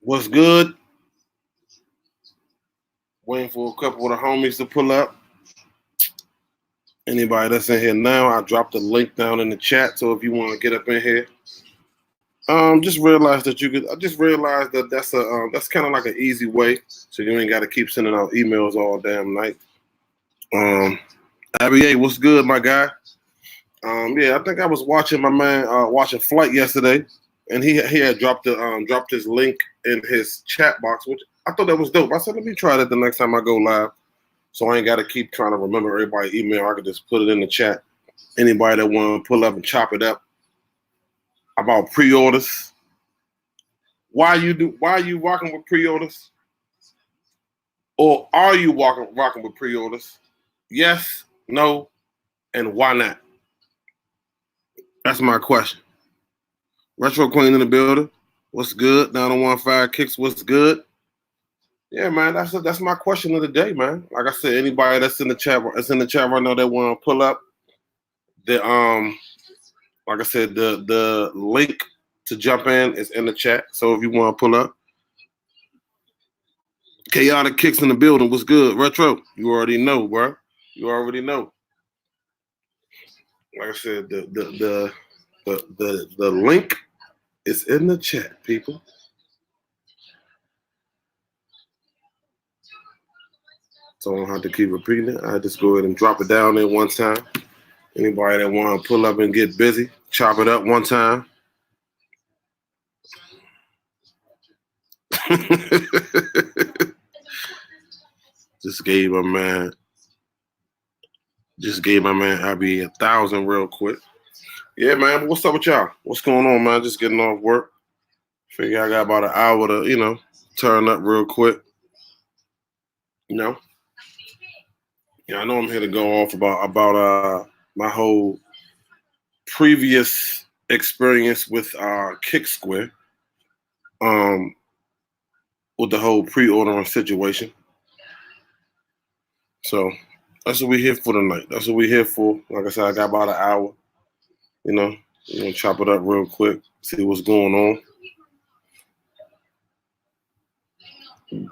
What's good? Waiting for a couple of the homies to pull up. Anybody that's in here now, I dropped the link down in the chat. So if you want to get up in here, just realize that you could. I just realized that that's kind of like an easy way, so you ain't got to keep sending out emails all damn night. Abby, A, what's good, my guy? Yeah, I think I was watching my man watching Flight yesterday, and he had dropped his link in his chat box, which I thought that was dope. I said, let me try that the next time I go live, so I ain't got to keep trying to remember everybody's email. I could just put it in the chat. Anybody that want to pull up and chop it up about pre-orders, why are you rocking with pre-orders, or are you rocking with pre-orders? Yes, no, and why not? That's my question. Retro Queen in the building. What's good? Down on 1-5 Kicks. What's good? Yeah, man. That's my question of the day, man. Like I said, anybody that's in the chat right now that want to pull up the like I said, the link to jump in is in the chat. So if you want to pull up, Chaotic Kicks in the building. What's good? Retro. You already know, bro. You already know. Like I said, the link is in the chat, people. So I don't have to keep repeating it. I just go ahead and drop it down there one time. Anybody that want to pull up and get busy, chop it up one time. Just gave my man Abby 1,000 real quick. Yeah, man. What's up with y'all? What's going on, man? Just getting off work. Figure I got about an hour to, turn up real quick. Yeah, I know I'm here to go off about my whole previous experience with Kick Square. With the whole pre-ordering situation. So that's what we're here for tonight. That's what we're here for. Like I said, I got about an hour. We're gonna chop it up real quick, see what's going on.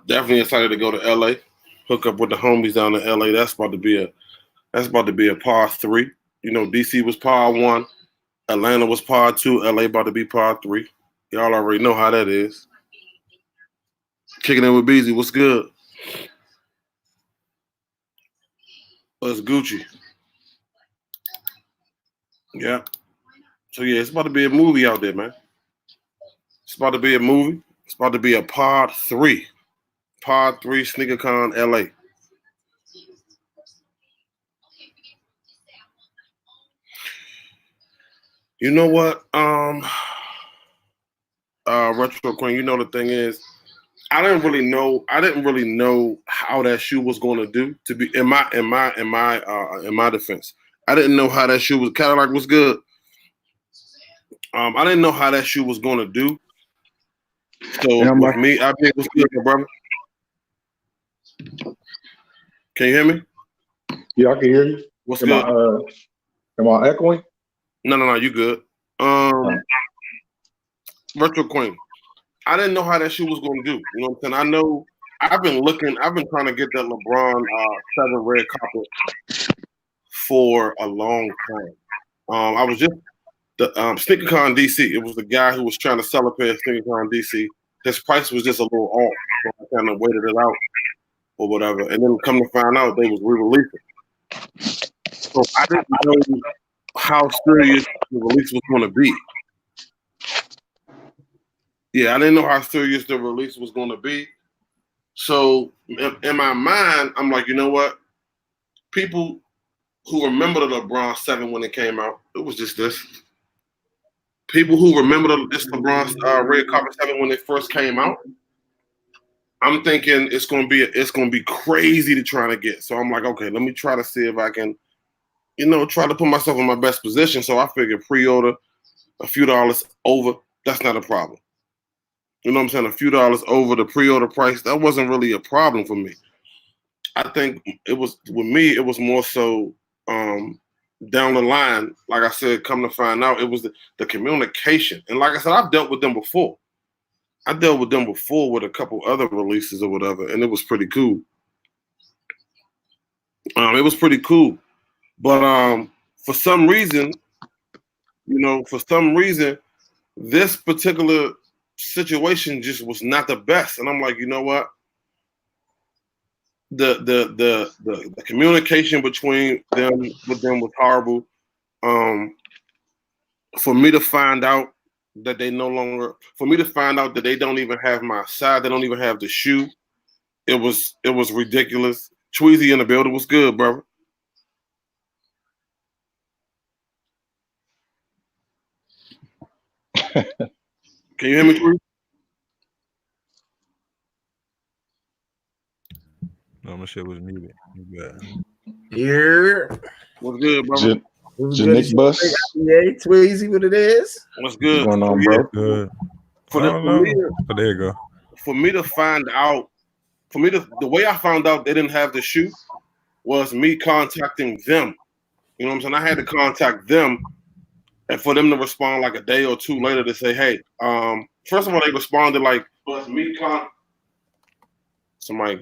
Definitely excited to go to LA, hook up with the homies down in LA. That's about to be a par 3. DC was par 1, Atlanta was par 2, LA about to be par 3. Y'all already know how that is. Kicking in with Beezy, what's good? What's Gucci? Yeah. So yeah, it's about to be a movie out there, man. It's about to be a movie. It's about to be a Pod 3. Pod 3 SneakerCon LA. You know what? Retro Queen, the thing is, I didn't really know how that shoe was going to do. To be in my defense, I didn't know how that shoe was. Cadillac was good. I didn't know how that shoe was going to do. So with me, I think it was good, my brother. Can you hear me? Yeah, I can hear you. What's good? Am I echoing? No, you good. Retro Queen. I didn't know how that shoe was going to do. You know what I'm saying? I know I've been trying to get that LeBron 7 red carpet for a long time. I was just the SneakerCon DC. It was the guy who was trying to sell a pair of SneakerCon DC. His price was just a little off, so I kind of waited it out or whatever. And then come to find out they was re-releasing. So I didn't know how serious the release was going to be. Yeah, I didn't know how serious the release was going to be. So in my mind, I'm like, you know what? People who remember the LeBron 7 when it came out, it was just this. People who remember this LeBron red carpet 7 when it first came out, I'm thinking it's gonna be crazy to try to get. So I'm like, okay, let me try to see if I can, try to put myself in my best position. So I figured pre-order a few dollars over, that's not a problem. You know what I'm saying? A few dollars over the pre-order price, that wasn't really a problem for me. I think it was more so down the line. Like I said, come to find out, it was the communication. And like I said, I've dealt with them before. I dealt with them before with a couple other releases or whatever, and it was pretty cool. It was pretty cool, but for some reason, this particular situation just was not the best, and I'm like, you know what? The communication between them was horrible. For me to find out that they don't even have my side, they don't even have the shoe. It was ridiculous. Tweezy in the building was good, brother. Can you hear me, Tweezy? No, my shit was muted. Here. What's good, brother? Nick Bus. Yeah, Tweezy, what it is? What's good? What's going on, bro? Good. There you go. For me to find out, the way I found out they didn't have the shoe was me contacting them. You know what I'm saying? I had to contact them, and for them to respond like a day or two later to say, hey, first of all, they responded like, was me Somebody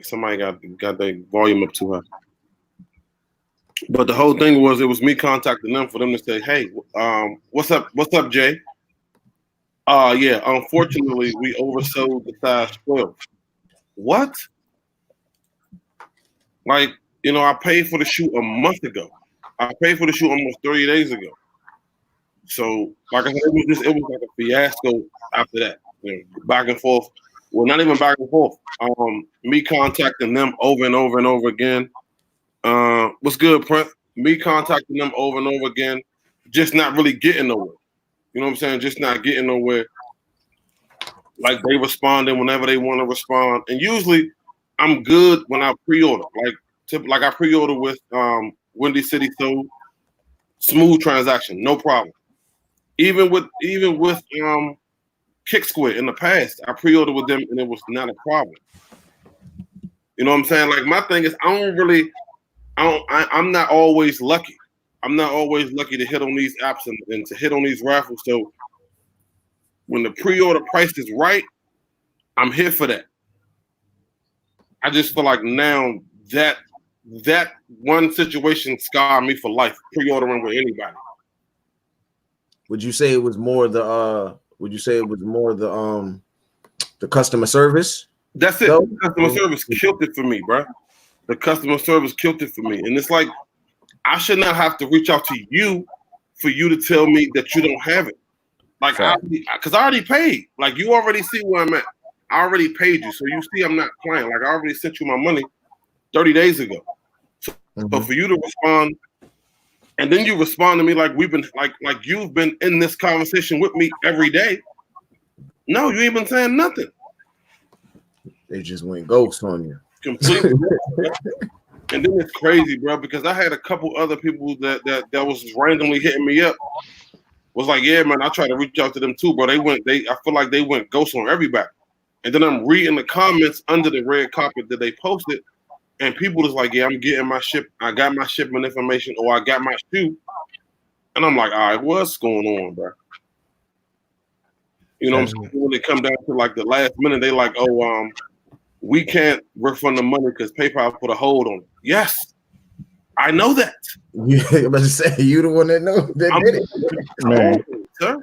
got their volume up too high. But the whole thing was, it was me contacting them for them to say, hey, what's up, Jay? Yeah, unfortunately, we oversold the size 12. What? Like, I paid for the shoe a month ago. I paid for the shoe almost 30 days ago. So, like I said, it was like a fiasco after that. Back and forth. Well, not even back and forth. Me contacting them over and over and over again. What's good, Prince? Me contacting them over and over again, just not really getting nowhere. You know what I'm saying? Just not getting nowhere. Like, they responding whenever they want to respond. And usually I'm good when I pre-order. Like I pre-order with Windy City Soul. Smooth transaction, no problem. Even with Kick Square in the past, I pre-ordered with them and it was not a problem. You know what I'm saying? Like, my thing is, I'm not always lucky. I'm not always lucky to hit on these apps and to hit on these raffles. So when the pre-order price is right, I'm here for that. I just feel like now that one situation scarred me for life, pre-ordering with anybody. Would you say it was more the customer service? That's it. The customer service killed it for me, bro. The customer service killed it for me. And it's like, I should not have to reach out to you for you to tell me that you don't have it. Like, because I already paid. Like, you already see where I'm at. I already paid you. So you see I'm not playing. Like, I already sent you my money 30 days ago. So for you to respond, and then you respond to me like we've been like you've been in this conversation with me every day. No, you ain't been saying nothing. They just went ghost on you. Completely. And then it's crazy, bro, because I had a couple other people that was randomly hitting me up. Was like, yeah, man, I tried to reach out to them too, bro. I feel like they went ghost on everybody. And then I'm reading the comments under the red carpet that they posted, and people is like, yeah, I'm getting my I got my shipment information, or I got my shoe. And I'm like, all right, what's going on, bro? You know what I'm saying? When they come down to like the last minute, they like, oh, we can't refund the money because PayPal put a hold on it. Yes, I know that. I'm about to say, you the one that did it. Man. Sir.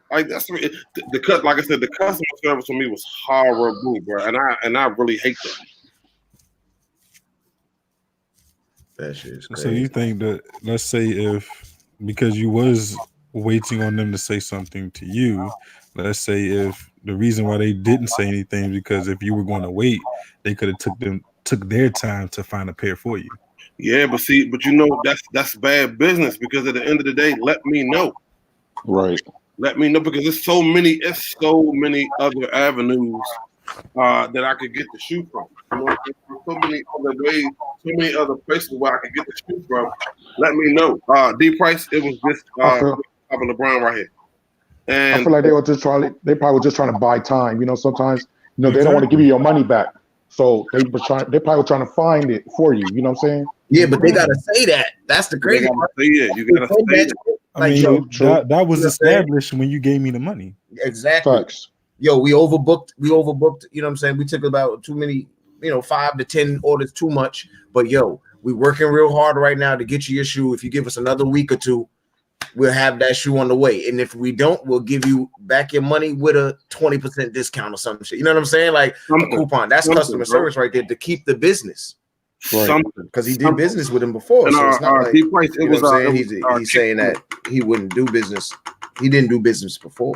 Like, that's like I said, the customer service for me was horrible, bro, and I really hate that. That shit is crazy. So you think that, let's say, because you was waiting on them to say something to you, let's say if the reason why they didn't say anything because if you were going to wait, they could have took their time to find a pair for you. Yeah, but you know, that's bad business, because at the end of the day, let me know. Right. Let me know, because there's so many other avenues that I could get the shoe from. You know, there's so many other ways, so many other places where I could get the shoe from. Let me know. D Price, it was just LeBron right here. And I feel like they probably were just trying to buy time. You know, sometimes, you know, they don't want to give you your money back. So they probably were trying to find it for you. You know what I'm saying? Yeah, but they gotta say that. That's the crazy part. Yeah, you gotta say that. I mean, that was established when you gave me the money. Exactly. Facts. yo, we overbooked. You know what I'm saying? We took about too many, 5 to 10 orders too much. But yo, we working real hard right now to get you your shoe. If you give us another week or two, we'll have that shoe on the way. And if we don't, we'll give you back your money with a 20% discount or some shit. You know what I'm saying? Like a coupon. That's customer service right there to keep the business. Right. Because he did business with him before. And so it's not like, Price, you know what I'm saying? He's saying that he wouldn't do business. He didn't do business before.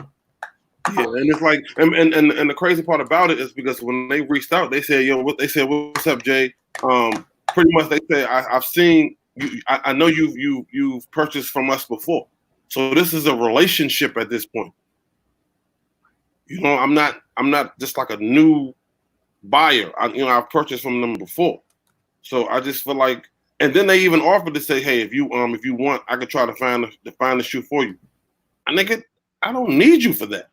Yeah, and it's like, and the crazy part about it is because when they reached out, they said, what's up, Jay? Pretty much they said, I've seen you. I know you've purchased from us before, so this is a relationship at this point. I'm not just like a new buyer. I've purchased from them before, so I just feel like. And then they even offered to say, hey, if you want, I could try to find the shoe for you. I don't need you for that.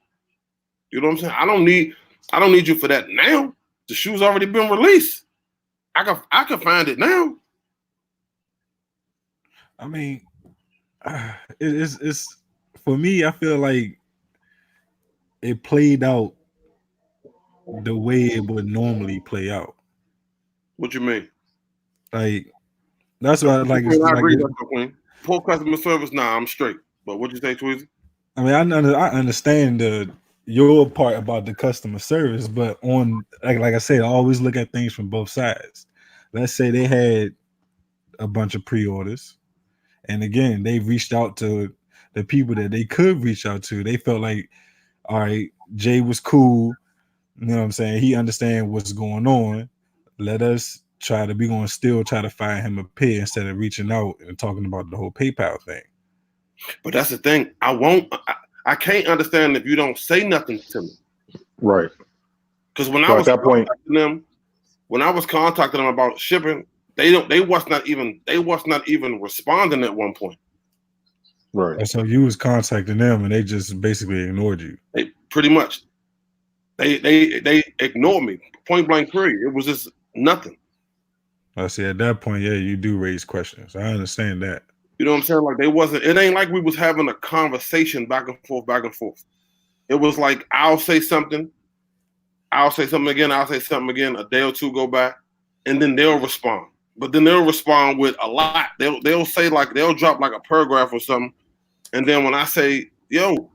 You know what I'm saying? I don't need you for that now. The shoe's already been released. I can find it now. I mean, it's for me. I feel like it played out the way it would normally play out. What you mean? Like that's what I agree with that, Queen. Poor customer service. Nah, I'm straight. But what you say, Tweezy? I mean, I understand your part about the customer service, but on like I said, I always look at things from both sides. Let's say they had a bunch of pre-orders, and again, they reached out to the people that they could reach out to. They felt like, all right, Jay was cool. You know what I'm saying? He understands what's going on. We're going to still try to find him a pair instead of reaching out and talking about the whole PayPal thing. But that's the thing. I can't understand if you don't say nothing to me. Right. Because when I was contacting them about shipping, they was not even responding at one point. Right. And so you was contacting them and they just basically ignored you. They pretty much they ignored me. Point blank period. It was just nothing. I see at that point, yeah, you do raise questions. I understand that. You know what I'm saying? Like it ain't like we was having a conversation back and forth. It was like I'll say something again, a day or two go by, and then they'll respond. But then they'll respond with a lot. They'll say like they'll drop like a paragraph or something. And then when I say, yo,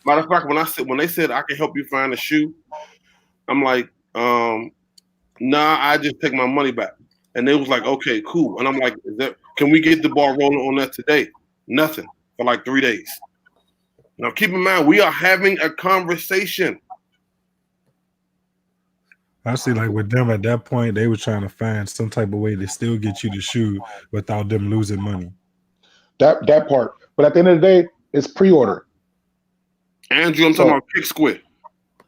matter of fact, when they said I can help you find a shoe, I'm like, nah, I just take my money back. And they was like, okay, cool. And I'm like, can we get the ball rolling on that today? Nothing for like 3 days. Now, keep in mind, we are having a conversation. I see, like with them at that point, they were trying to find some type of way to still get you the shoe without them losing money. That part. But at the end of the day, it's pre-order. Andrew, I'm talking about Kick Square.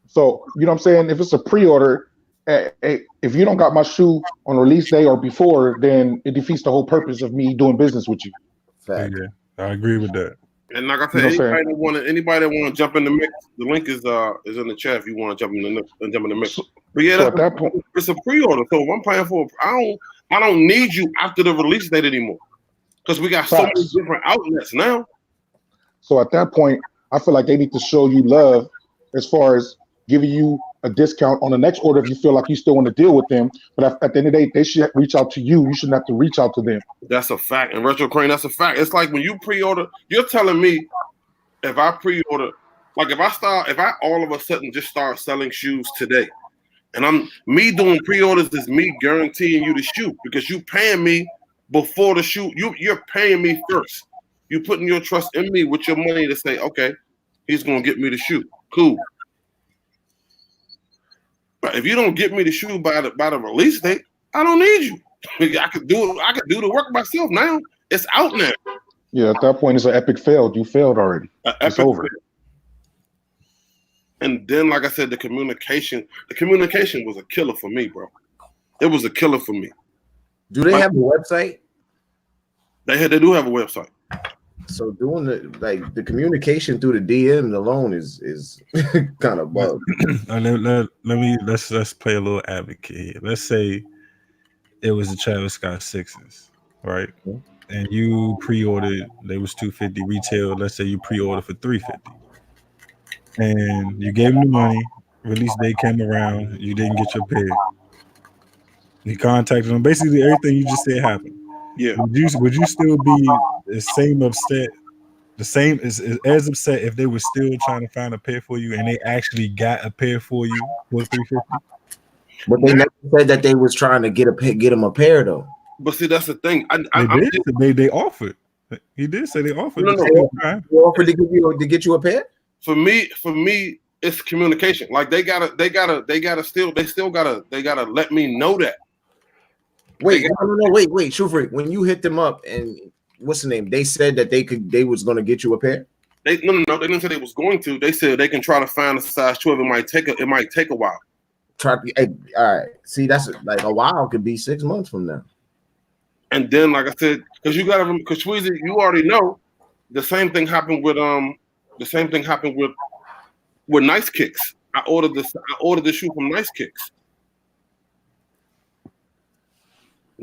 So, you know what I'm saying? If it's a pre-order, if you don't got my shoe on release day or before, then it defeats the whole purpose of me doing business with you. Yeah, I agree with that. And like I said, anybody that want to jump in the mix, the link is in the chat if you want to jump in the mix. But yeah, so at that point, it's a pre-order. So if I'm paying for, I don't need you after the release date anymore, because we got so many different outlets now. So at that point, I feel like they need to show you love as far as giving you a discount on the next order if you feel like you still want to deal with them. But at the end of the day, they should reach out to you. You shouldn't have to reach out to them. That's a fact. And Retro Crane, that's a fact. It's like when you pre-order, you're telling me if I pre-order, like if I all of a sudden just start selling shoes today, and me doing pre-orders is me guaranteeing you the shoe because you paying me before the shoe. You're paying me first. You putting your trust in me with your money to say, okay, he's gonna get me the shoe. Cool. But if you don't get me the shoe by the release date, I don't need you. I could do the work myself now. It's out now. Yeah, at that point, it's an epic fail. You failed already. It's over. Fail. And then, like I said, the communication was a killer for me, bro. It was a killer for me. Do they have a website? They do have a website. So doing the communication through the DM alone is kind of bugged. Let's play a little advocate here. Let's say it was the Travis Scott Sixes, right? Mm-hmm. And you pre-ordered, they was $250 retail. Let's say you pre-ordered for $350. and you gave them the money. Release day came around, you didn't get your pay. You contacted them. Basically, everything you just said happened. Yeah. Would you still be the same upset? The same as upset if they were still trying to find a pair for you and they actually got a pair for you for $350? But they never said that they was trying to get them a pair though. But see, that's the thing. They offered. He did say they offered. No. They offered to get you a pair. For me, it's communication. Like they still gotta let me know that. Wait, Shoe Freak. When you hit them up and what's the name? They said that they was gonna get you a pair. They didn't say they was going to. They said they can try to find a size 12. It might take a while. All right. See, that's like a while could be 6 months from now. And then, like I said, because Tweezy, you already know the same thing happened with Nice Kicks. I ordered the shoe from Nice Kicks.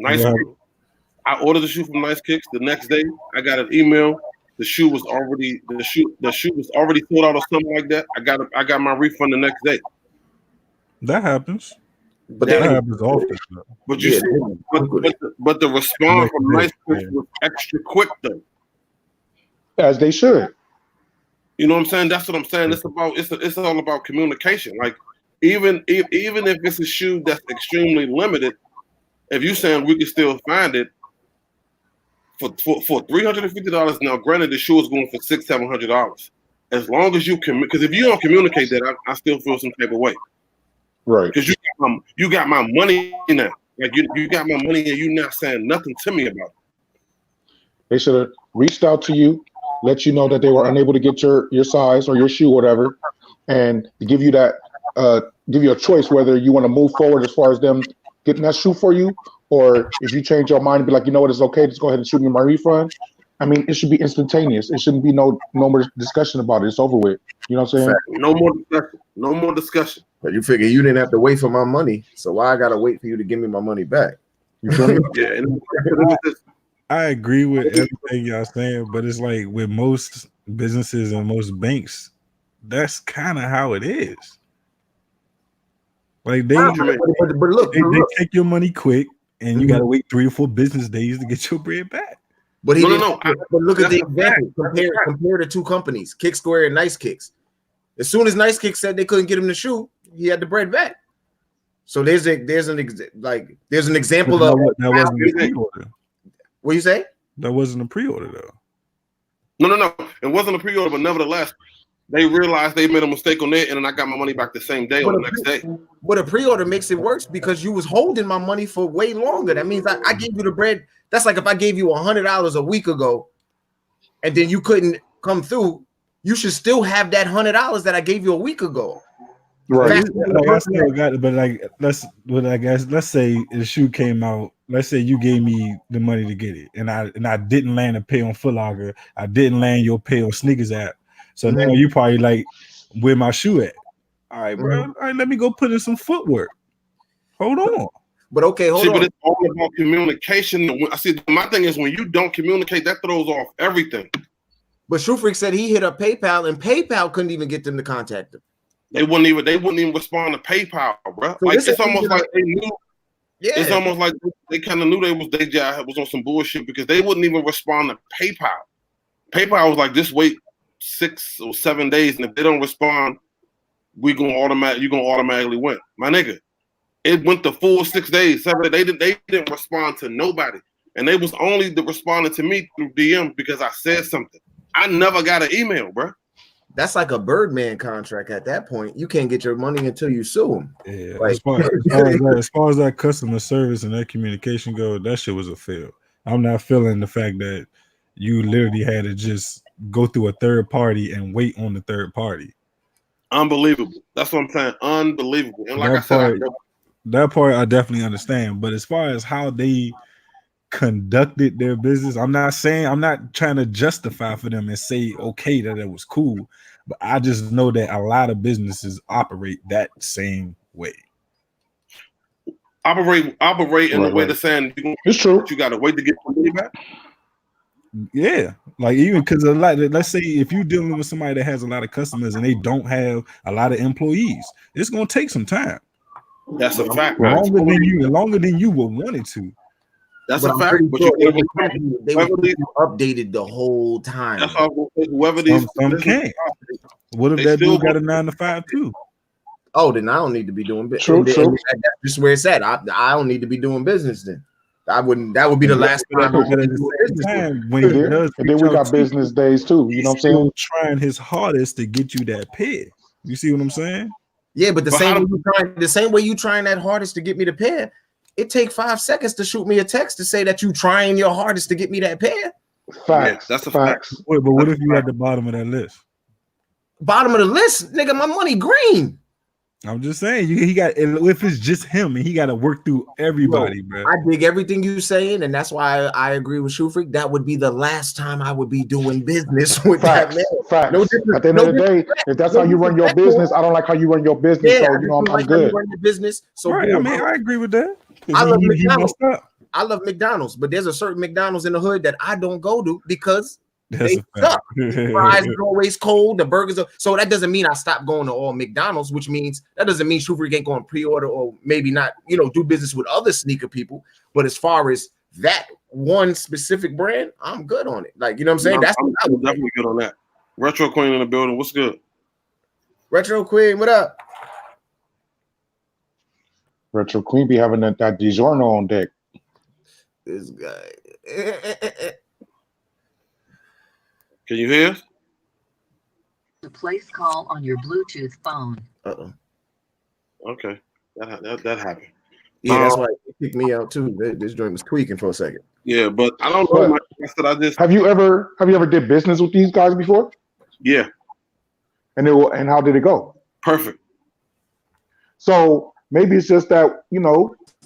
I ordered the shoe from Nice Kicks. The next day, I got an email. The shoe was already sold out or something like that. I got my refund the next day. That happens. But that happens often. But you see, but the response from Nice Kicks was extra quick though. As they should. You know what I'm saying? That's what I'm saying. It's all about communication. Like even if it's a shoe that's extremely limited, if you saying we can still find it for $350. Now, granted, the shoe is going for $600-700. As long as you can, because if you don't communicate that, I still feel some type of way. Right. Because you got my money now. Like you got my money and you not saying nothing to me about it. They should have reached out to you, let you know that they were unable to get your size or your shoe, whatever, and to give you that, give you a choice whether you want to move forward as far as them getting that shoe for you, or if you change your mind and be like, you know what, it's okay, just go ahead and shoot me my refund. I mean, it should be instantaneous. It shouldn't be no more discussion about it. It's over with. You know what I'm saying? No more discussion. No more discussion. But you figure you didn't have to wait for my money, so why I gotta wait for you to give me my money back? You feel me? Yeah. I agree with everything y'all saying, but it's like with most businesses and most banks, that's kind of how it is. Like they take your money quick, and you gotta wait 3 or 4 business days to get your bread back. But but look at the example. Compare the two companies, Kick Square and Nice Kicks. As soon as Nice Kicks said they couldn't get him the shoe, he had the bread back. So there's an example of that wasn't a pre-order. What you say? That wasn't a pre-order though. No. It wasn't a pre-order, but nevertheless, they realized they made a mistake on it, and then I got my money back the same day or the next day. But a pre-order makes it worse because you was holding my money for way longer. That means I gave you the bread. That's like if I gave you $100 a week ago, and then you couldn't come through. You should still have that $100 that I gave you a week ago. Right. But let's say the shoe came out. Let's say you gave me the money to get it, and I didn't land a pay on Foot Locker. I didn't land your pay on Sneakers app. So now you probably like, where my shoe at? All right, bro. All right, let me go put in some footwork. Hold on. But okay, hold on. But it's all about communication. I see. My thing is when you don't communicate, that throws off everything. But Shoe Freak said he hit up PayPal, and PayPal couldn't even get them to contact him. They wouldn't even respond to PayPal, bro. So like it's almost like they knew. Yeah. It's almost like they kind of knew they was on some bullshit because they wouldn't even respond to PayPal. PayPal was like, just wait 6 or 7 days, and if they don't respond, you're gonna automatically win. My nigga, it went the full 6 days, 7 days. They didn't respond to nobody, and they was only responding to me through DM because I said something. I never got an email, bro. That's like a Birdman contract at that point. You can't get your money until you sue him. Yeah, like, as far as that customer service and that communication go, that shit was a fail. I'm not feeling the fact that you literally had to just go through a third party and wait on the third party. Unbelievable. That's what I'm saying. Unbelievable. And like that part I definitely understand. But as far as how they conducted their business, I'm not trying to justify for them and say okay that it was cool, but I just know that a lot of businesses operate that same way. Operate in the way they're saying it's true. You got to wait to get your money back. Yeah, like even because a lot. Let's say if you're dealing with somebody that has a lot of customers and they don't have a lot of employees, it's gonna take some time. That's a fact. Longer than you would want it to. That's But a I'm fact. pretty But sure you they were updated the whole time. That's all. Whoever these Some can't. What if that dude got a 9 to 5 too? Oh, then I don't need to be doing business. True. That's just where it's at. I don't need to be doing business then. I wouldn't. That would be the last time. But at the same time, when he does, and then we got business days too. You know what I'm saying? Trying his hardest to get you that pair. You see what I'm saying? Yeah, but the same way you trying that hardest to get me the pair, it take 5 seconds to shoot me a text to say that you trying your hardest to get me that pair. Facts. That's a fact. Wait, but what if you at the bottom of that list? Bottom of the list, nigga, my money green. I'm just saying, he got. If it's just him, and he got to work through everybody, bro. I dig everything you saying, and that's why I agree with Shoe Freak. That would be the last time I would be doing business with that man. Facts. At the end of the day, if that's how you run your business, I don't like how you run your business. Yeah, so you know, I'm good. Run your business. So right, I mean, I agree with that. I love McDonald's. I love McDonald's, but there's a certain McDonald's in the hood that I don't go to because they suck. The fries are always cold. The burgers are so. That doesn't mean I stopped going to all McDonald's, which means that doesn't mean Shoe Freak ain't going to pre-order or maybe not, do business with other sneaker people. But as far as that one specific brand, I'm good on it. Like, you know what I'm saying? I'm definitely good on that. Retro Queen in the building. What's good? Retro Queen, what up? Retro Queen be having that DiGiorno on deck. This guy. Can you hear us? To place call on your Bluetooth phone. Okay, that happened. Yeah, that's why it kicked me out too. This joint was tweaking for a second. Yeah, but I don't know. Have you ever did business with these guys before? Yeah. And how did it go? Perfect. So maybe it's just that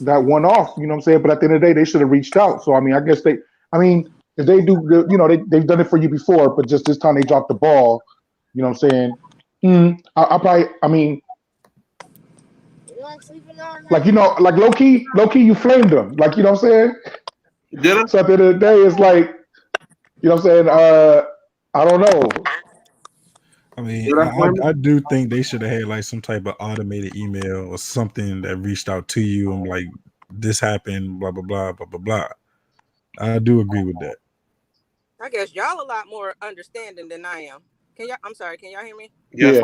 that one off. You know what I'm saying? But at the end of the day, they should have reached out. So I mean, I guess if they do, they've done it for you before, but just this time they dropped the ball. You know what I'm saying? Like low key, you flamed them. Like, you know what I'm saying? Did it? So at the end of the day, it's like, you know what I'm saying? I don't know. I mean, I do think they should have had like some type of automated email or something that reached out to you and like, this happened, blah, blah, blah, blah, blah, blah. I do agree with that. I guess y'all a lot more understanding than I am. I'm sorry, can y'all hear me? Yeah.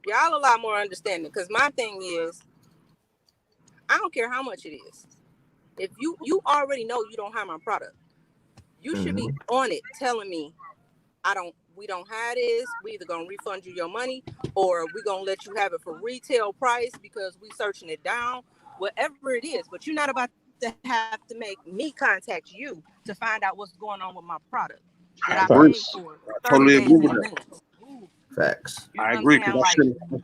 Y'all a lot more understanding because my thing is, I don't care how much it is. If you already know you don't have my product, you should be on it telling me, we don't have this. We either gonna refund you your money or we gonna let you have it for retail price because we searching it down, whatever it is. But you're not about to have to make me contact you to find out what's going on with my product that I paid for. I totally agree with that. Facts. You know I agree because I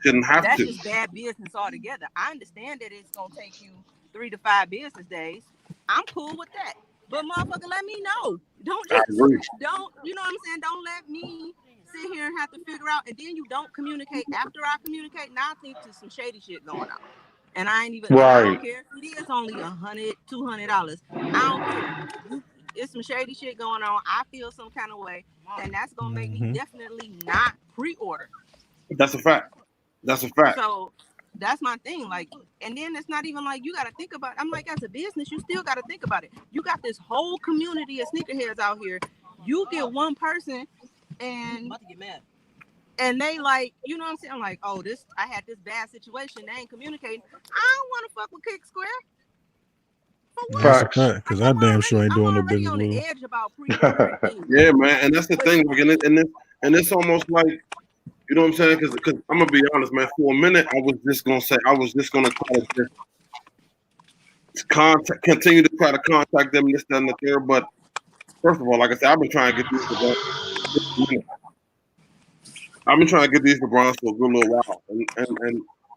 shouldn't have that's to. That's just bad business altogether. I understand that it's gonna take you 3 to 5 business days. I'm cool with that. But motherfucker, let me know. Don't you know what I'm saying? Don't let me sit here and have to figure out, and then you don't communicate after I communicate. Now I think there's some shady shit going on. And I ain't even I don't care if it is only $100, $200. I don't care. It's some shady shit going on. I feel some kind of way, and that's gonna make me definitely not pre-order. That's a fact. So that's my thing. Like, and then it's not even like you got to think about. I'm like, as a business, you still got to think about it. You got this whole community of sneakerheads out here. You get one person, and they like, you know what I'm saying? I'm like, oh, I had this bad situation. They ain't communicating. I don't want to fuck with Kick Square. Because I damn sure ain't doing no business on with the edge about pre-ordering. Yeah, man, and that's the thing. Like, and it's almost like, you know what I'm saying? Because I'm gonna be honest, man. For a minute, I was just gonna try to just continue to try to contact them, this, that, and the third. But first of all, like I said, I've been trying to get these LeBrons for a good little while, and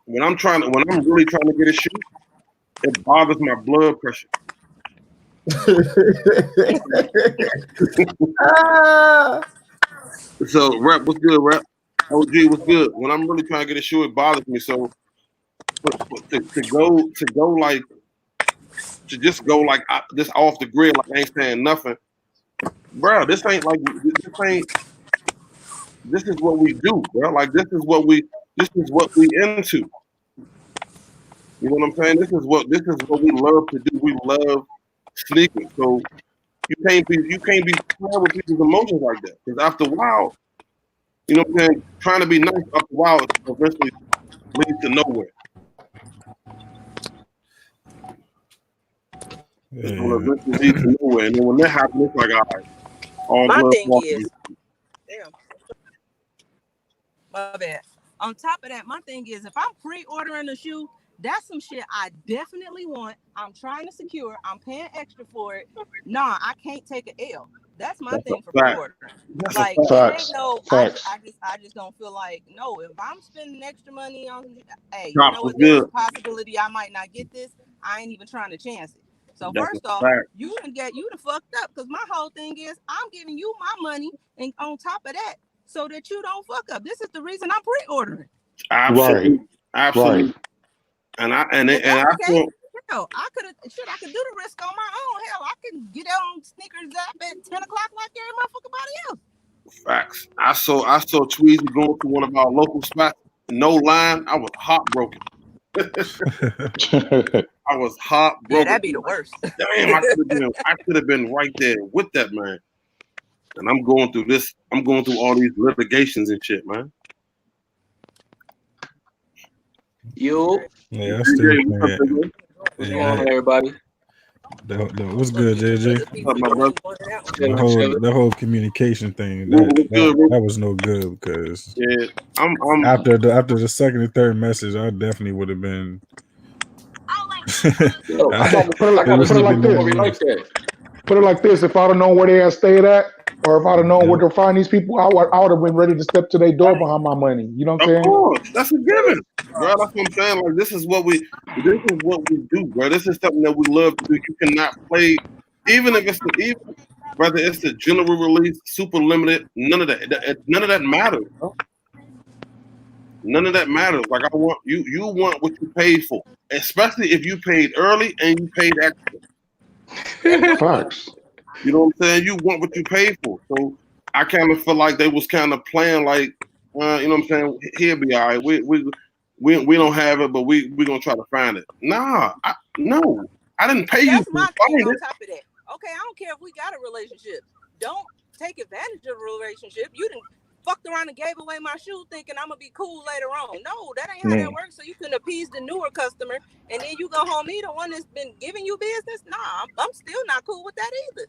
when I'm really trying to get a shoe, it bothers my blood pressure. So, Rep, what's good, Rep? OG, what's good? When I'm really trying to get a shoe, it bothers me. So, to just go like this off the grid, like I ain't saying nothing. bro, this ain't like this is what we do, bro. Like this is what we into. You know what I'm saying? This is what we love to do. We love sneakers. So you can't be playing with people's emotions like that. Because after a while, you know what I'm saying, trying to be nice after a while eventually leads to nowhere. It's gonna eventually lead to nowhere. And then when that happens, it's like, all right. My thing is, damn. My bad. On top of that, my thing is, if I'm pre-ordering a shoe, that's some shit I definitely want. I'm trying to secure. I'm paying extra for it. Nah, I can't take an L. That's my thing for pre-ordering. Like, it ain't no. I just don't feel like no. If I'm spending extra money on, hey, you know what? There's a possibility I might not get this. I ain't even trying to chance it. So first off, you done fucked up because my whole thing is I'm giving you my money, and on top of that, so that you don't fuck up. This is the reason I'm pre-ordering. Absolutely. Right. And I feel hell, I could do the risk on my own. Hell, I can get on Sneakers App at 10 o'clock like every motherfucker else. Facts. I saw Tweezy going to one of our local spots. No line. I was heartbroken. I was heartbroken. Yeah, that'd be the worst. Damn, I could have been right there with that man. And I'm going through all these litigations and shit, man. Yo. Yeah, I still what's going on, everybody? What's good, JJ? The whole communication thing that was no good because I'm after the second and third message, I definitely would have been. Put it like this: if I'd have known where they had stayed at, or if I'd have known where to find these people, I would have been ready to step to their door behind my money. You know what I'm saying? Of course, that's a given, bro. That's what I'm saying. Like this is what we do, bro. This is something that we love to do. You cannot play, even if it's whether it's the general release, super limited. None of that matters, bro. None of that matters. Like I want you want what you paid for, especially if you paid early and you paid extra. Facts. You know what I'm saying? You want what you paid for. So I kind of feel like they was kind of playing like, you know what I'm saying? He'll be all right. We don't have it, but we gonna try to find it. Nah, no, I didn't pay you. That's my thing on top of that. Okay, I don't care if we got a relationship. Don't take advantage of a relationship. You done fucked around and gave away my shoe thinking I'm gonna be cool later on. No, that ain't how that works. So you can appease the newer customer, and then you go home, me the one that's been giving you business. Nah, I'm still not cool with that either.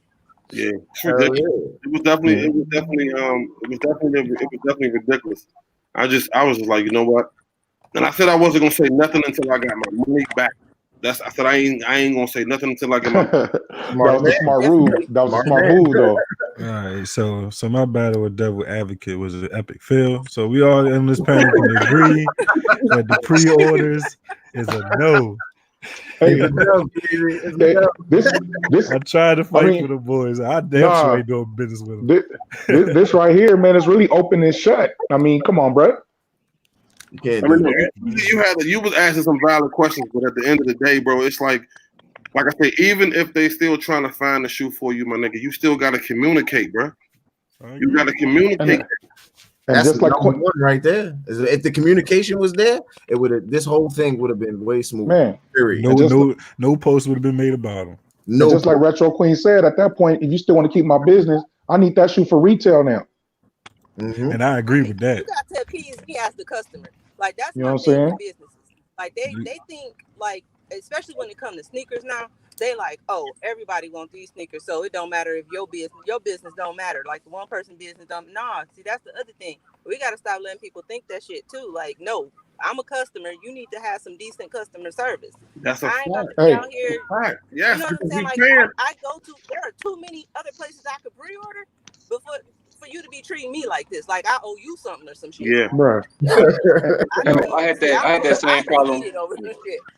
Yeah, it was definitely ridiculous. I was just like, you know what? And I said I wasn't gonna say nothing until I got my money back. I said I ain't gonna say nothing until I get my. That was a smart move. That was a smart move, though. All right, so my battle with Devil Advocate was an epic fail. So we all in this panel can agree that the pre-orders is a no. Hey, I tried to fight for the boys. I damn sure ain't doing business with them. This right here, man, is really open and shut. I mean, come on, bro. You was asking some valid questions, but at the end of the day, bro, it's like I say, even if they still trying to find the shoe for you, my nigga, you still gotta communicate, bro. You gotta communicate. And that's just like one right there. If the communication was there, it would have. This whole thing would have been way smoother. Man, period. No post would have been made about them. No, just like Retro Queen said, at that point, if you still want to keep my business, I need that shoe for retail now. Mm-hmm. And I agree with that. You got to appease me as the customer. Like that's you know my thing with businesses. Like they think like, especially when it comes to sneakers now, they like, oh, everybody wants these sneakers, so it don't matter if your business don't matter. Like the one person business don't. Nah, see, that's the other thing. We gotta stop letting people think that shit too. Like, no, I'm a customer. You need to have some decent customer service. That's a I ain't fact. gonna be out here. Yes, you know what I'm saying? Like I go to. There are too many other places I could pre-order before. For you to be treating me like this, like I owe you something or some shit. Yeah, bro. I had that same problem.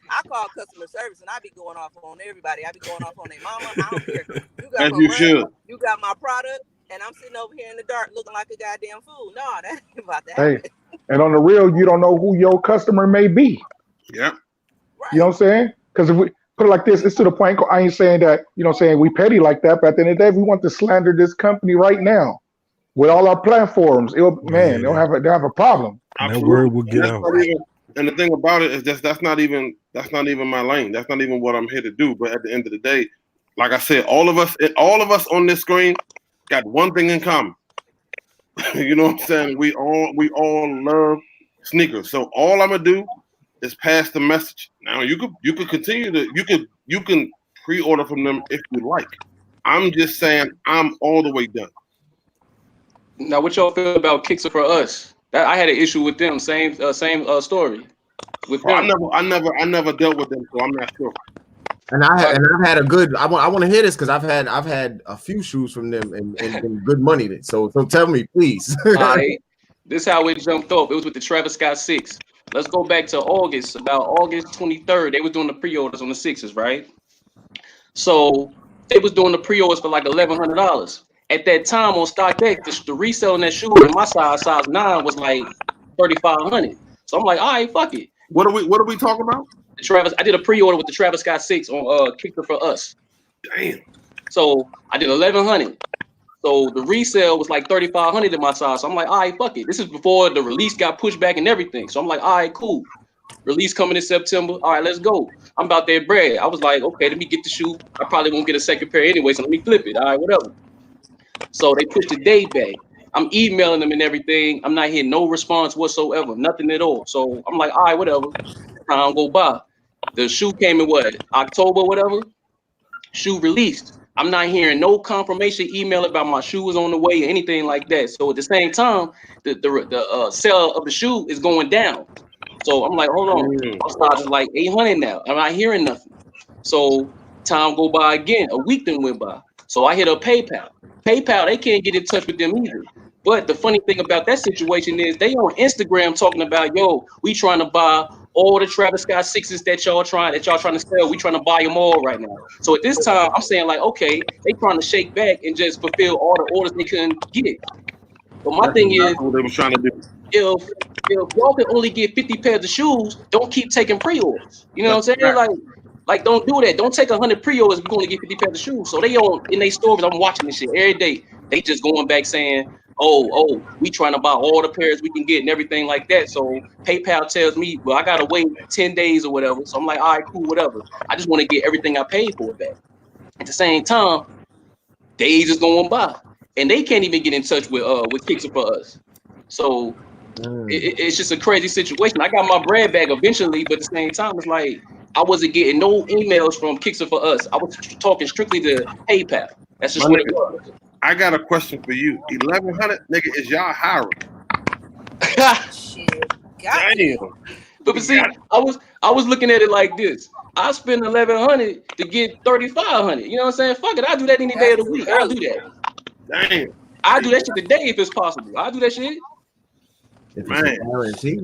I call customer service and I be going off on everybody. I be going off on their mama. I don't care. You got as my you money, should. You got my product, and I'm sitting over here in the dark looking like a goddamn fool. No, that ain't about to happen. Hey, and on the real, you don't know who your customer may be. Yeah. Right. You know what I'm saying? Because put it like this. It's to the point. I ain't saying that, saying we petty like that, but at the end of the day, we want to slander this company right now with all our platforms. They'll have a problem. That word will get out. And the thing about it is that's not even my lane. That's not even what I'm here to do. But at the end of the day, like I said, all of us on this screen got one thing in common. You know what I'm saying? We all love sneakers. So all I'm gonna do is pass the message. Now you could continue to you can pre-order from them if you like. I'm just saying I'm all the way done. Now, what y'all feel about Kicks Are For Us? I had an issue with them. Same story. With them. I never dealt with them, so I'm not sure. And I've had a good. I want to hear this because I've had a few shoes from them and good money. So tell me, please. All right. This is how it jumped off. It was with the Travis Scott 6. Let's go back to August. About August 23rd, they was doing the pre-orders on the 6s, right? So they was doing the pre-orders for like $1,100. At that time on StockX, the resale in that shoe in my size 9 was like $3,500. So I'm like, all right, fuck it. What are we talking about? I did a pre-order with the Travis Scott 6 on Kicks Are For Us. Damn. So I did $1,100. So the resale was like $3,500 in my size. So I'm like, all right, fuck it. This is before the release got pushed back and everything. So I'm like, all right, cool. Release coming in September. All right, let's go. I'm about that bread. I was like, okay, let me get the shoe. I probably won't get a second pair anyway, so let me flip it. All right, whatever. So they pushed the date back. I'm emailing them and everything. I'm not hearing no response whatsoever, nothing at all. So I'm like, all right, whatever. Time go by. The shoe came in October, whatever. Shoe released. I'm not hearing no confirmation email about my shoe is on the way or anything like that. So at the same time, the sale of the shoe is going down. So I'm like, hold on. I'm starting like 800 now. I'm not hearing nothing. So time go by again. A week then went by. So I hit up PayPal. PayPal, they can't get in touch with them either. But the funny thing about that situation is they on Instagram talking about, yo, we trying to buy all the Travis Scott 6s that y'all trying to sell. We trying to buy them all right now. So at this time, I'm saying like, okay, they trying to shake back and just fulfill all the orders they couldn't get. But my thing is, what they was trying to do. If y'all can only get 50 pairs of shoes, don't keep taking pre-orders. You know what I'm saying? Like don't do that. Don't take 100 pre-orders. We're going to get 50 pairs of shoes. So they in their stores. I'm watching this shit every day. They just going back saying, oh, we trying to buy all the pairs we can get and everything like that. So PayPal tells me, well, I gotta wait 10 days or whatever. So I'm like, all right, cool, whatever. I just want to get everything I paid for back. At the same time, days is going by, and they can't even get in touch with Kicks Are For Us. So it's just a crazy situation. I got my bread back eventually, but at the same time, it's like I wasn't getting no emails from Kicks Are For Us. I was talking strictly to PayPal. That's just what it was. I got a question for you. 1,100, nigga, is y'all hiring? Shit. Damn. But see, I was looking at it like this. I spend 1,100 to get 3,500. You know what I'm saying? Fuck it, I'll do that any day of the week. I'll do that. Damn. I'll do that shit today if it's possible. I'll do that shit. If Man. it's a guarantee.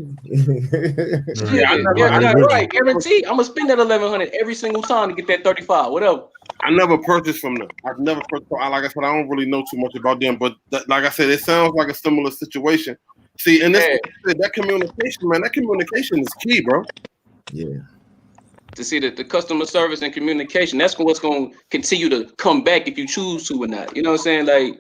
Right, guarantee. I'm gonna spend that 1,100 every single time to get that 35, whatever. I never purchased from them. I've never purchased. Like I said, I don't really know too much about them, but like I said, it sounds like a similar situation. See, and that communication, man, that communication is key, bro. Yeah. To see the customer service and communication, that's what's going to continue to come back if you choose to or not. You know what I'm saying?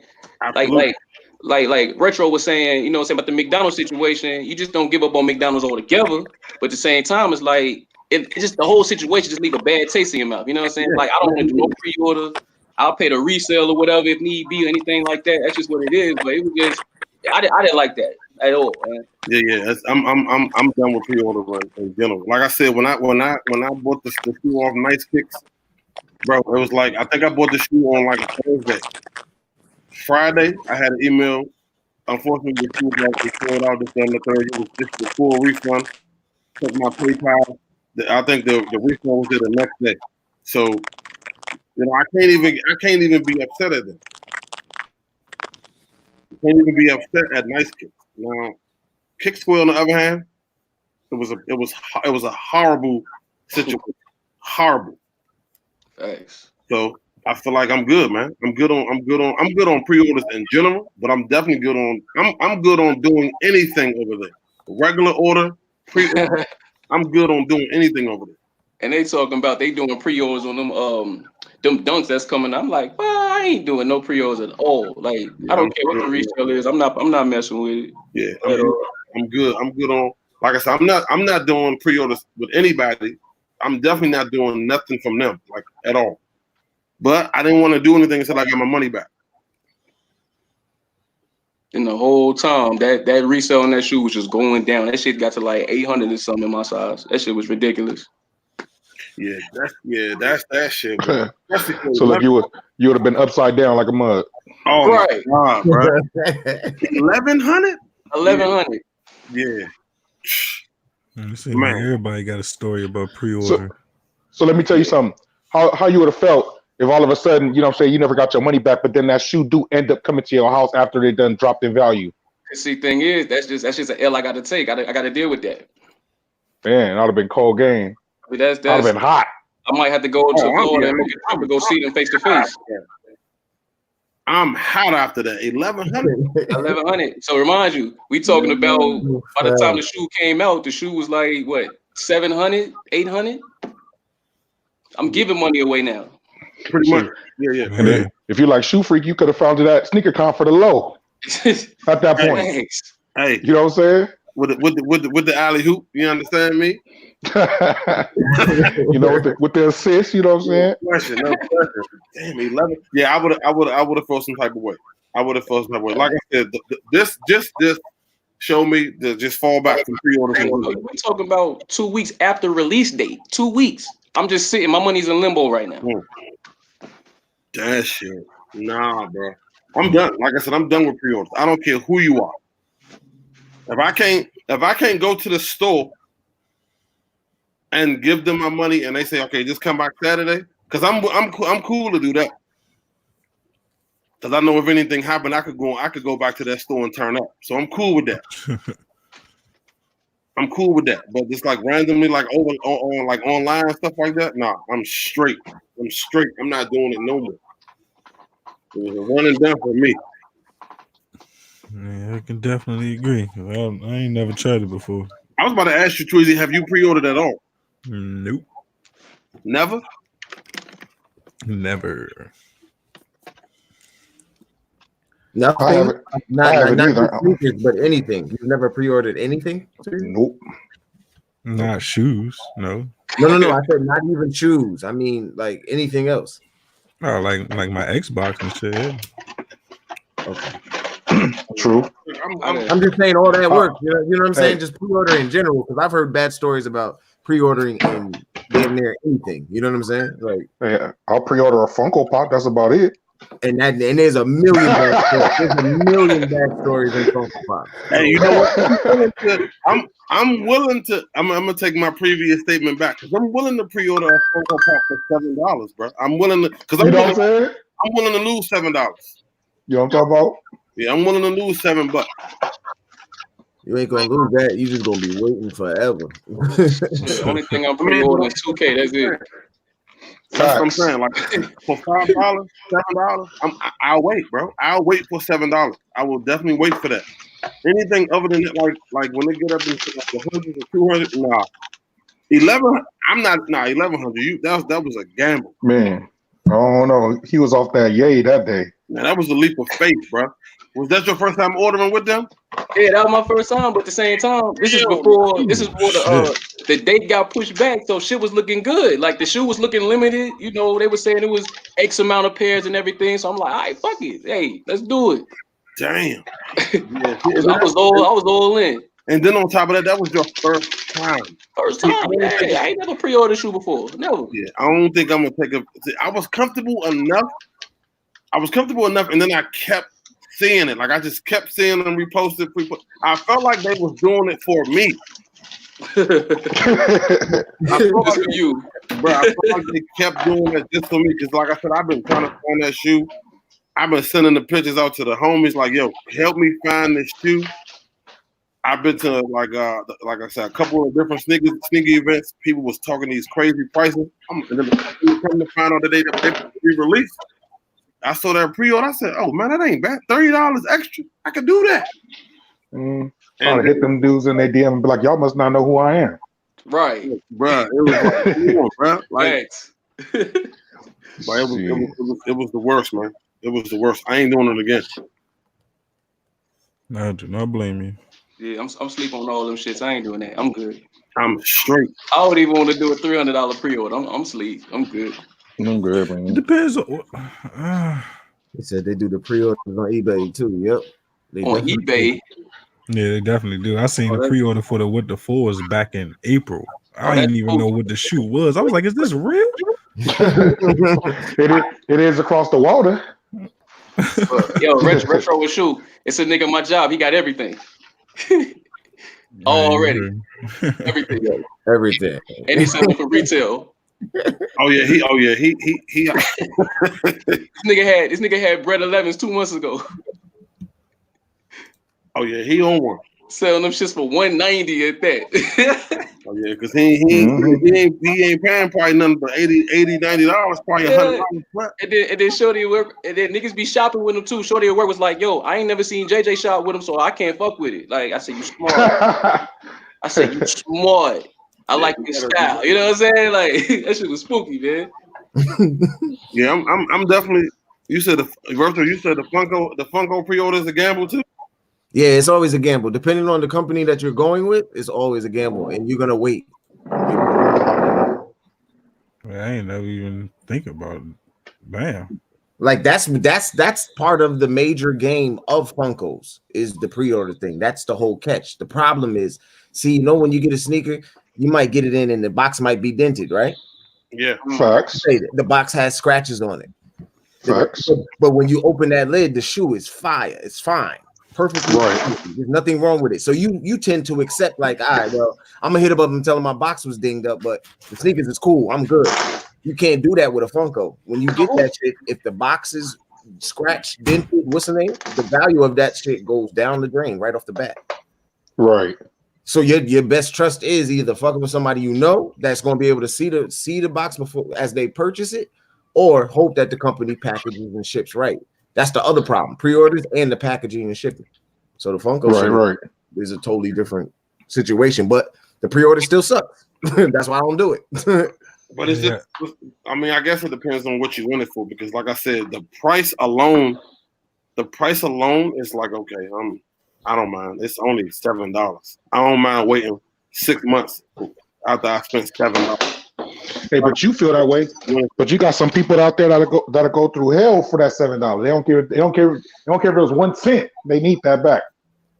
Like Retro was saying, you know what I'm saying, about the McDonald's situation, you just don't give up on McDonald's altogether. But at the same time, it's like, it just the whole situation just leave a bad taste in your mouth. You know what I'm saying? Like, I don't want to do no pre-order. I'll pay the resale or whatever if need be or anything like that. That's just what it is. But it was just, I didn't like that at all, man. Yeah. I'm done with pre-order in general. Like I said, when I bought the shoe off Nice Kicks, bro, it was like I think I bought the shoe on like a Thursday. Friday, I had an email. Unfortunately, the shoe was like sold out this on the third. It was just the full refund. Took my PayPal. I think the refund was there the next day. So, you know, I can't even be upset at them. I can't even be upset at Nice Kicks. Now, Kick Square on the other hand, it was a horrible situation. Horrible. Thanks. So I feel like I'm good, man. I'm good on pre-orders in general, but I'm definitely good on I'm good on doing anything over there. Regular order, pre-order. I'm good on doing anything over there. and they talking about they doing pre-orders on them dunks that's coming. I'm like, well, I ain't doing no pre-orders at all. Like, I don't care what the resale is. I'm not messing with it. Yeah, I'm good. I'm good on. Like I said, I'm not doing pre-orders with anybody. I'm definitely not doing nothing from them, like at all. But I didn't want to do anything until I got my money back. And the whole time that resale on that shoe was just going down. That shit got to like 800 or something in my size. That shit was ridiculous. That's that shit. Bro. So like you would have been upside down like a mug. Oh right, my God, bro. 1100. 1100. Yeah. Man, everybody got a story about pre-order. So let me tell you something. How you would have felt if all of a sudden, you know what I'm saying, you never got your money back, but then that shoe do end up coming to your house after they done dropped in value. See, thing is, that's just an L I got to take. I got to deal with that. Man, that would have been cold game. I mean, that would have been hot. I might have to go to Florida and make a trip to go see them face to face. I'm hot after that. 1100. 1100. So remind you, we talking about by the time the shoe came out, the shoe was like what, 700, 800? I'm giving money away now. Pretty much. Yeah. And then, if you like Shoe Freak, you could have found it at Sneaker Con for the low. At that point. Thanks. Hey, you know what I'm saying? With the alley hoop, you understand me? You know, with the assist, you know what I'm saying? No question. Damn, 11. Yeah, I would have felt some type of way. Like I said, this show me to just fall back from pre-orders. We're talking about 2 weeks after release date. 2 weeks. I'm just sitting. My money's in limbo right now. That shit. Nah, bro. I'm done. Like I said, I'm done with pre-orders. I don't care who you are. If I can't go to the store and give them my money and they say, okay, just come back Saturday, because I'm cool to do that. Because I know if anything happened, I could go back to that store and turn up. So I'm cool with that. But just like randomly, like over on like online and stuff like that, nah, I'm straight. I'm not doing it no more. It was a one and done for me. Yeah, I can definitely agree. I ain't never tried it before. I was about to ask you, Tweezy, have you pre-ordered at all? Nope. Never? Never. Nothing. Not sneakers, but anything. You've never pre-ordered anything? Nope. Not shoes. No. No. I said not even shoes. I mean, like anything else. Oh, like my Xbox and shit. Yeah. Okay. True. I'm just saying all that work. You know what I'm saying? Just pre-order in general, because I've heard bad stories about pre-ordering in damn near anything. You know what I'm saying? Like, yeah, I'll pre-order a Funko Pop. That's about it. And there's a million bad stories. There's a million bad stories in Funko Pop. Hey, you know what? I'm willing to. I'm gonna take my previous statement back, because I'm willing to pre-order a Funko Pop for $7, bro. I'm willing to, because I'm willing to lose $7. You know what I'm talking about? Yeah, I'm willing to lose $7. You ain't gonna lose that. You just gonna be waiting forever. The only thing I'm pre-ordering is 2K. That's it. That's what I'm saying. Like for $5, $7, I'll wait, bro. I'll wait for $7. I will definitely wait for that. Anything other than that, like when they get up into like the hundreds or 200, nah. 11. I'm not. Nah, 1100. That was a gamble, man. I don't know. He was off that yay that day. Man, that was a leap of faith, bro. Was that your first time ordering with them? Yeah, that was my first time. But at the same time, this is before the date got pushed back, so shit was looking good. Like the shoe was looking limited. You know, they were saying it was X amount of pairs and everything. So I'm like, all right, fuck it. Hey, let's do it. Damn. I was all in. And then on top of that, that was your first time. First time. Yeah, I ain't never pre-ordered a shoe before. Never. Yeah, I don't think I'm gonna take a. I was comfortable enough, and then I kept seeing it. Like I just kept seeing them reposted. I felt like they was doing it for me. I felt like you, bro. I felt like they kept doing it just for me. Because like I said, I've been trying to find that shoe. I've been sending the pictures out to the homies. Like, yo, help me find this shoe. I've been to like I said, a couple of different sneaker events. People was talking these crazy prices. And then come to find out the day that they released. I saw that pre-order. I said, "Oh man, that ain't bad. $30 extra. I could do that." Trying to hit them dudes in their DM and be like, "Y'all must not know who I am." Right. Bruh, it was like, come on, bruh. Like, Thanks. but it was the worst, man. It was the worst. I ain't doing it again. No, I do not blame you. Yeah, I'm sleep on all them shits. I ain't doing that. I'm good. I'm straight. I would even want to do a $300 pre-order. I'm sleep. I'm good. I'm good, It man. depends on. They said they do the pre-orders on eBay too. Yep. They On definitely eBay. Yeah, they definitely do. I seen the pre-order for the With the Fours back in April. I didn't even know what the shoe was. I was like, "Is this real?" It is across the water. Yo, retro with shoe. It's a nigga at my job. He got everything. Already. Everything. Everything. And he's selling for retail. Oh yeah, he This nigga had Bread 11s 2 months ago. oh yeah, he on one. Selling them shits for $190 at that. Oh yeah, because he ain't paying probably nothing but $80, $90, probably $100. And then Shorty at work, and then niggas be shopping with him too. Shorty at work was like, yo, I ain't never seen JJ shop with him, so I can't fuck with it. Like I said, you smart. I said, you smart. I like your style. You know what I'm saying? Like that shit was spooky, man. Yeah, I'm definitely. You said the Funko pre-order is a gamble too. Yeah, it's always a gamble. Depending on the company that you're going with, it's always a gamble, and you're gonna wait. I ain't never even think about it. Damn. Like that's part of the major game of Funkos is the pre-order thing. That's the whole catch. The problem is, see, you know, when you get a sneaker, you might get it in, and the box might be dented, right? Yeah, Facts. The box has scratches on it. Facts. But when you open that lid, the shoe is fire. It's fine. Perfectly Right. There's nothing wrong with it. So you tend to accept, like, all right, well, I'm gonna hit him up and tell him my box was dinged up, but the sneakers is cool. I'm good. You can't do that with a Funko. When you get that shit, if the box is scratched, dented, what's the name? The value of that shit goes down the drain right off the bat. Right. So your best trust is either fucking with somebody you know that's gonna be able to see the box before as they purchase it, or hope that the company packages and ships right. That's the other problem: pre-orders and the packaging and shipping. So the Funko is a totally different situation, but the pre-order still sucks. That's why I don't do it. but it's just. I mean, I guess it depends on what you want it for, because, like I said, the price alone is like, okay, I don't mind. It's only $7. I don't mind waiting 6 months after I spent $7. Hey, but you feel that way. But you got some people out there that'll go through hell for that $7. They don't care if it was 1 cent. They need that back.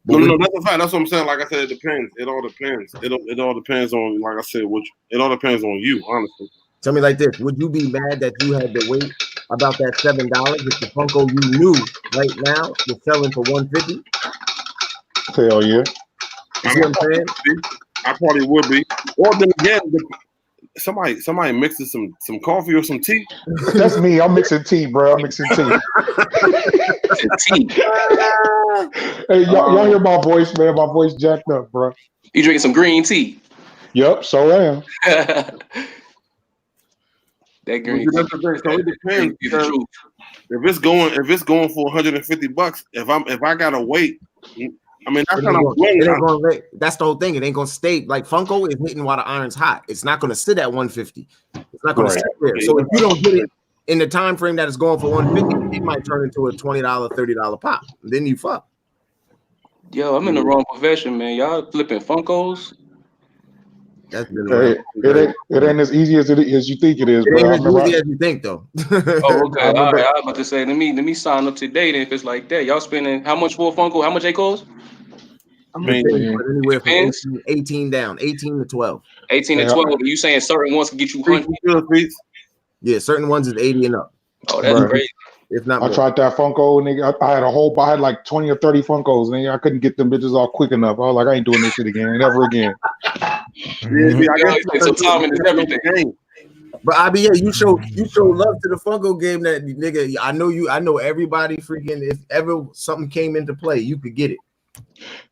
No, that's a fact. That's what I'm saying. Like I said, it depends. It all depends. It all depends on, like I said, it all depends on you, honestly. Tell me like this: would you be mad that you had to wait about that $7 if the Funko you knew right now was selling for $150? Hell yeah. You see what I'm saying? I probably would be. Or then again, somebody mixes some coffee or some tea. That's me. I'm mixing tea, bro. I'm mixing tea. Hey, y'all hear my voice, man? My voice jacked up, bro. You drinking some green tea? Yep, so am. That green tea. That's the thing. So it depends. If it's going for $150, if I gotta wait, I mean, that's that's the whole thing. It ain't gonna stay like Funko is hitting while the iron's hot. It's not gonna sit at 150. It's not gonna sit there. So if you don't get it in the time frame that it's going for 150, it might turn into a $20, $30 pop. Then you fuck. Yo, I'm in the wrong profession, man. Y'all flipping Funkos. It ain't as easy as you think it is. It ain't as easy as you think, though. Oh, okay. All right. I was about to say, let me sign up today. Then if it's like that, y'all spending how much for a Funko? How much they cost? I mean, anywhere from 18 down, 18 to 12. 18 to 12. Are you saying certain ones can get you 100? Yeah, certain ones is 80 and up. Oh, that's crazy. If not, I tried that Funko, nigga. I had like 20 or 30 Funkos, nigga. I couldn't get them bitches all quick enough. I was like, I ain't doing this shit again, never again. So timing is everything. But IBA, you show love to the Funko game. That nigga, I know everybody freaking. If ever something came into play, you could get it.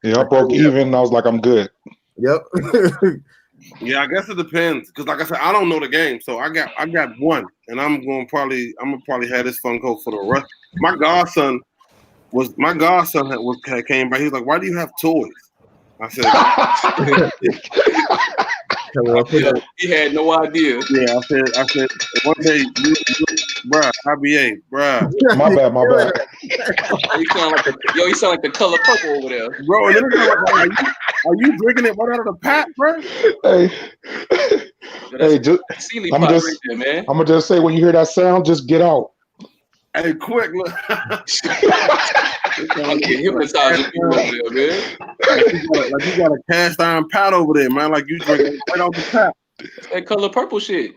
Yeah, I broke even. I was like, I'm good. Yep. Yeah, I guess it depends. Because like I said, I don't know the game. So I got one. And I'm gonna probably have this Funko for the rest. My godson came by. He was like, why do you have toys? I said He had no idea. Yeah, I said, one day, bruh, IBA, bruh. My bad. He sound like the color purple over there. Bro, and then are you drinking it right out of the pot, bro? Hey, hey, I'm gonna just say when you hear that sound, just get out. Hey, quick, look. I'm getting hypnotized with you over there, man. Like you got a cast iron pot over there, man. Like you drinking it right out the pot. That color purple shit.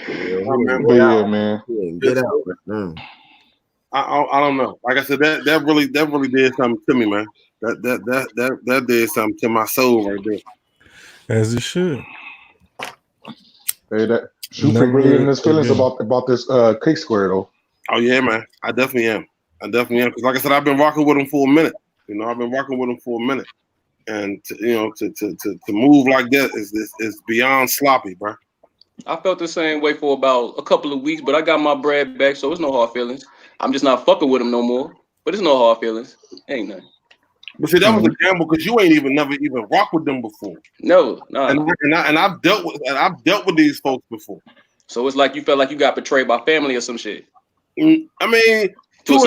Yeah, man. Get out. I don't know. Like I said, that really did something to me, man. That did something to my soul right there. As it should. Hey, that Shoot really in his feelings about this Cake Square though. Oh yeah, man. I definitely am. Because like I said, I've been rocking with him for a minute. I've been rocking with him for a minute. And to move like that is beyond sloppy, bro. I felt the same way for about a couple of weeks, but I got my bread back, so it's no hard feelings. I'm just not fucking with him no more. But it's no hard feelings. Ain't nothing. But see, that was a gamble because you ain't never even rocked with them before. No. And I've dealt with these folks before. So it's like you felt like you got betrayed by family or some shit. I mean, to a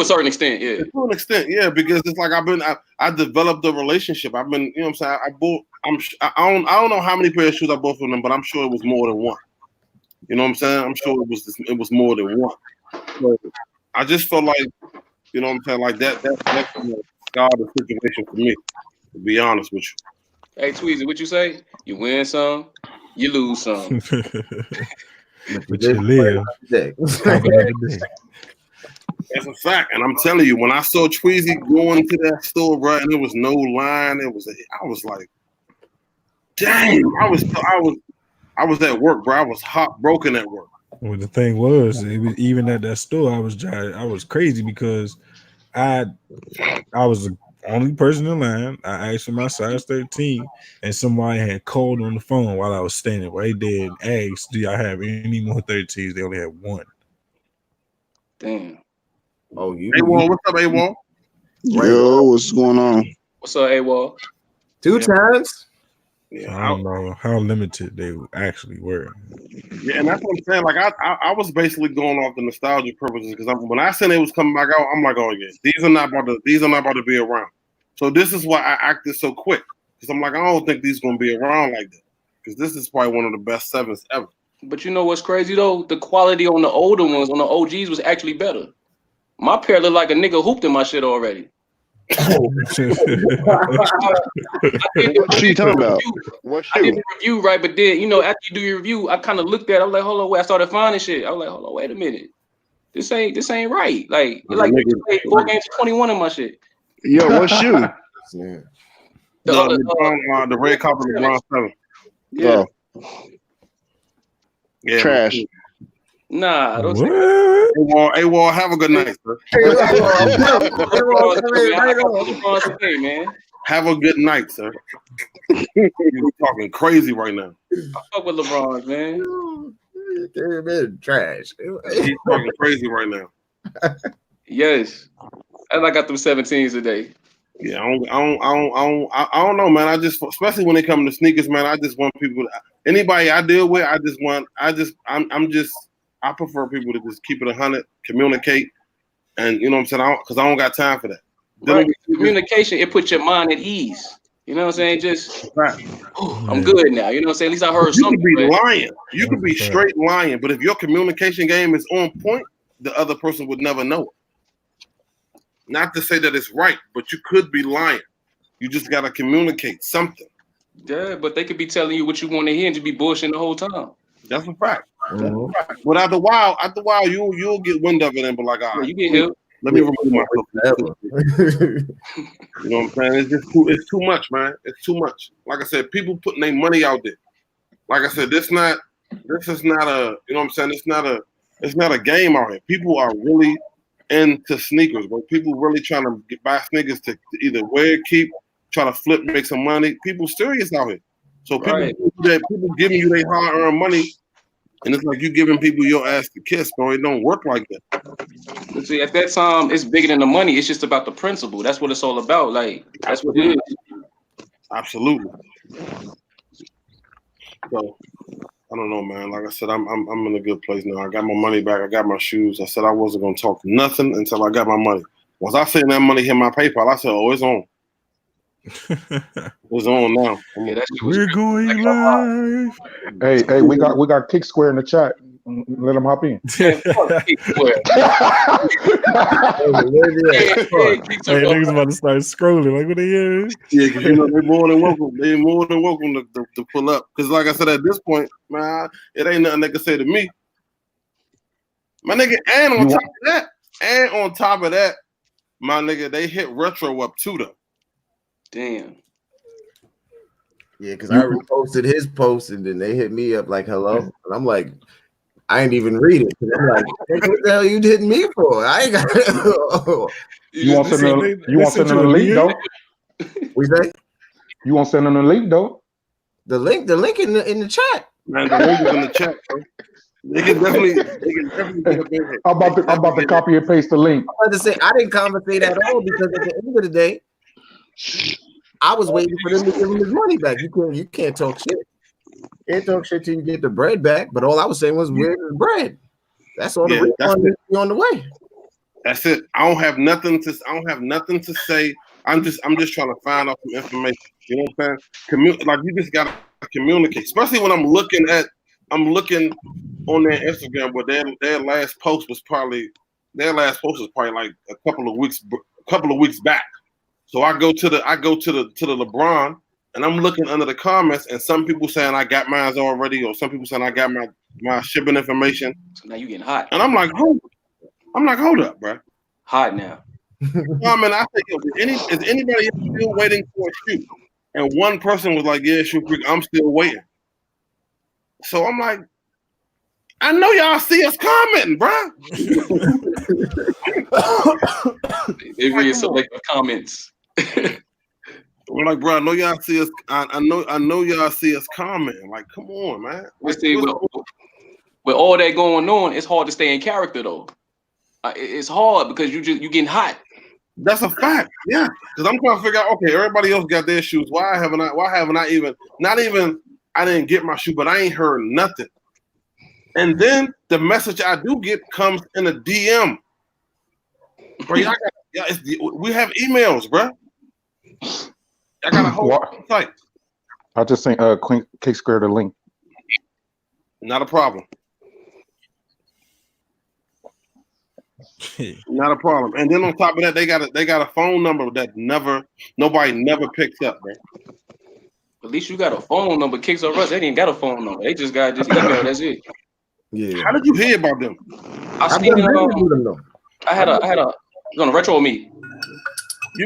certain extent, yeah. To an extent, yeah, because it's like I developed a relationship. I've been, what I'm saying, I don't know how many pairs of shoes I bought from them, but I'm sure it was more than one. You know what I'm saying? I'm sure it was more than one. So I just felt like, you know what I'm saying, like that scarred the situation for me, to be honest with you. Hey, Tweezy, what you say? You win some, you lose some. But you live. That's a fact, and I'm telling you, when I saw Tweezy going to that store, bro, and there was no line, I was like, dang, I was at work, bro. I was heartbroken at work. Well, the thing was, it was even at that store, I was crazy because I was the only person in line. I asked for my size 13, and somebody had called on the phone while I was standing right there and asked, "Do y'all have any more 13s?" They only had one. Damn. Oh, you. A-Wall, what's up, A-Wall? Yo, what's going on? What's up, A-Wall? 2 times? Yeah, I don't know how limited they actually were. Yeah, and that's what I'm saying. Like I was basically going off the nostalgia purposes because when I said it was coming back out, I'm like, oh yeah, these are not about to be around. So this is why I acted so quick because I'm like, I don't think these gonna be around like that because this is probably one of the best 7s ever. But you know what's crazy though? The quality on the older ones, on the OGs, was actually better. My pair looked like a nigga hooped in my shit already. What you talking about? What I did the review right, but then after you do your review, I kind of looked at it. I was like, hold on, wait. I started finding shit. I was like, hold on, wait a minute. This ain't right. Like you played 4 games 21 in my shit. Yo, what shoe? Yeah. The red carpet LeBron 7. Yeah. Yeah. Trash. Nah, those A-Wall, have a good night, sir. Have a good night, sir. You're talking crazy right now. I fuck with LeBron, man. They're trash. He's talking crazy right now. Yes. And I got them 17s today. Yeah, I don't know, man. I just, especially when it comes to sneakers, man, I just want people anybody I deal with, I prefer people to just keep it 100, communicate, and you know what I'm saying? Because I don't got time for that. Right. Communication, it puts your mind at ease. You know what I'm saying? Just, I'm good now. You know what I'm saying? At least I heard something. You could be lying. You could be straight lying, but if your communication game is on point, the other person would never know it. Not to say that it's right, but you could be lying. You just got to communicate something. Yeah, but they could be telling you what you want to hear and just be bullshitting the whole time. That's a fact. Mm-hmm. But after a while, you'll get wind of it and be like, all right, you get help. Let me remove myself. You know what I'm saying? It's just too much, man. It's too much. Like I said, people putting their money out there. Like I said, this is not a, you know what I'm saying? It's not a game out here. People are really into sneakers, but people really trying to buy sneakers to either wear, keep, try to flip, make some money. People serious out here. So people giving you their hard-earned money, and it's like you giving people your ass to kiss, bro. It don't work like that. But see, at that time, it's bigger than the money. It's just about the principle. That's what it's all about. Like, that's what it is. Absolutely. So I don't know, man. Like I said, I'm in a good place now. I got my money back. I got my shoes. I said I wasn't gonna talk nothing until I got my money. Once I seen that money hit my PayPal, I said, "Oh, it's on. It's on now." Yeah, that shit was We're going live. Hey, we got Kick Square in the chat. Let them hop in. Man, fuck Kick Square. Hey, niggas about to start scrolling. Like, what they hear? Yeah, because you know they're more than welcome. They're more than welcome to pull up. Because like I said, at this point, man, it ain't nothing they can say to me. My nigga, and on top of that, my nigga, they hit Retro up too though. Damn. Yeah, because I reposted his post and then they hit me up like, hello. And I'm like, I ain't even read it. I'm like, what the hell you hitting me for? I ain't got You want to send them a link though? We say? You want to send them a link though? The link in the chat. Man, the link is in the chat, bro. They can definitely get up in here. I'm about to copy and paste the link. I'm about to say I didn't conversate at all because at the end of the day, I was waiting for them to give him his money back. You can't talk shit. You can't talk shit till you get the bread back. But all I was saying was, where's the bread? That's all the refund is on the way. That's it. I don't have nothing to say. I'm just trying to find out some information. You know what I'm saying? Like you just gotta communicate. Especially when I'm looking on their Instagram where their last post was probably like a couple of weeks back. So I go to the LeBron and I'm looking under the comments and some people saying I got mine already, or some people saying I got my shipping information. So now you getting hot. And I'm like, hold up, bro. Hot now. I mean, I think, is anybody still waiting for a shoot? And one person was like, yeah, shoot freak, I'm still waiting. So I'm like, I know y'all see us commenting, bro. They read selective comments. We're like, bro, I know y'all see us. I know y'all see us commenting. Like, come on, man. With all that going on, it's hard to stay in character though. It's hard because you getting hot. That's a fact, yeah. Because I'm trying to figure out, okay, everybody else got their shoes. Why haven't I even? Not even I didn't get my shoe, but I ain't heard nothing. And then the message I do get comes in a DM. Bro, we have emails, bro. I got a whole site. I just sent Kick Square the link. Not a problem. Not a problem. And then on top of that, they got a phone number that nobody never picks up, man. At least you got a phone number. Kicks or Russ, they didn't got a phone number. They just got email. That's it. Yeah. How did you hear about them? I had a on a Retro with me.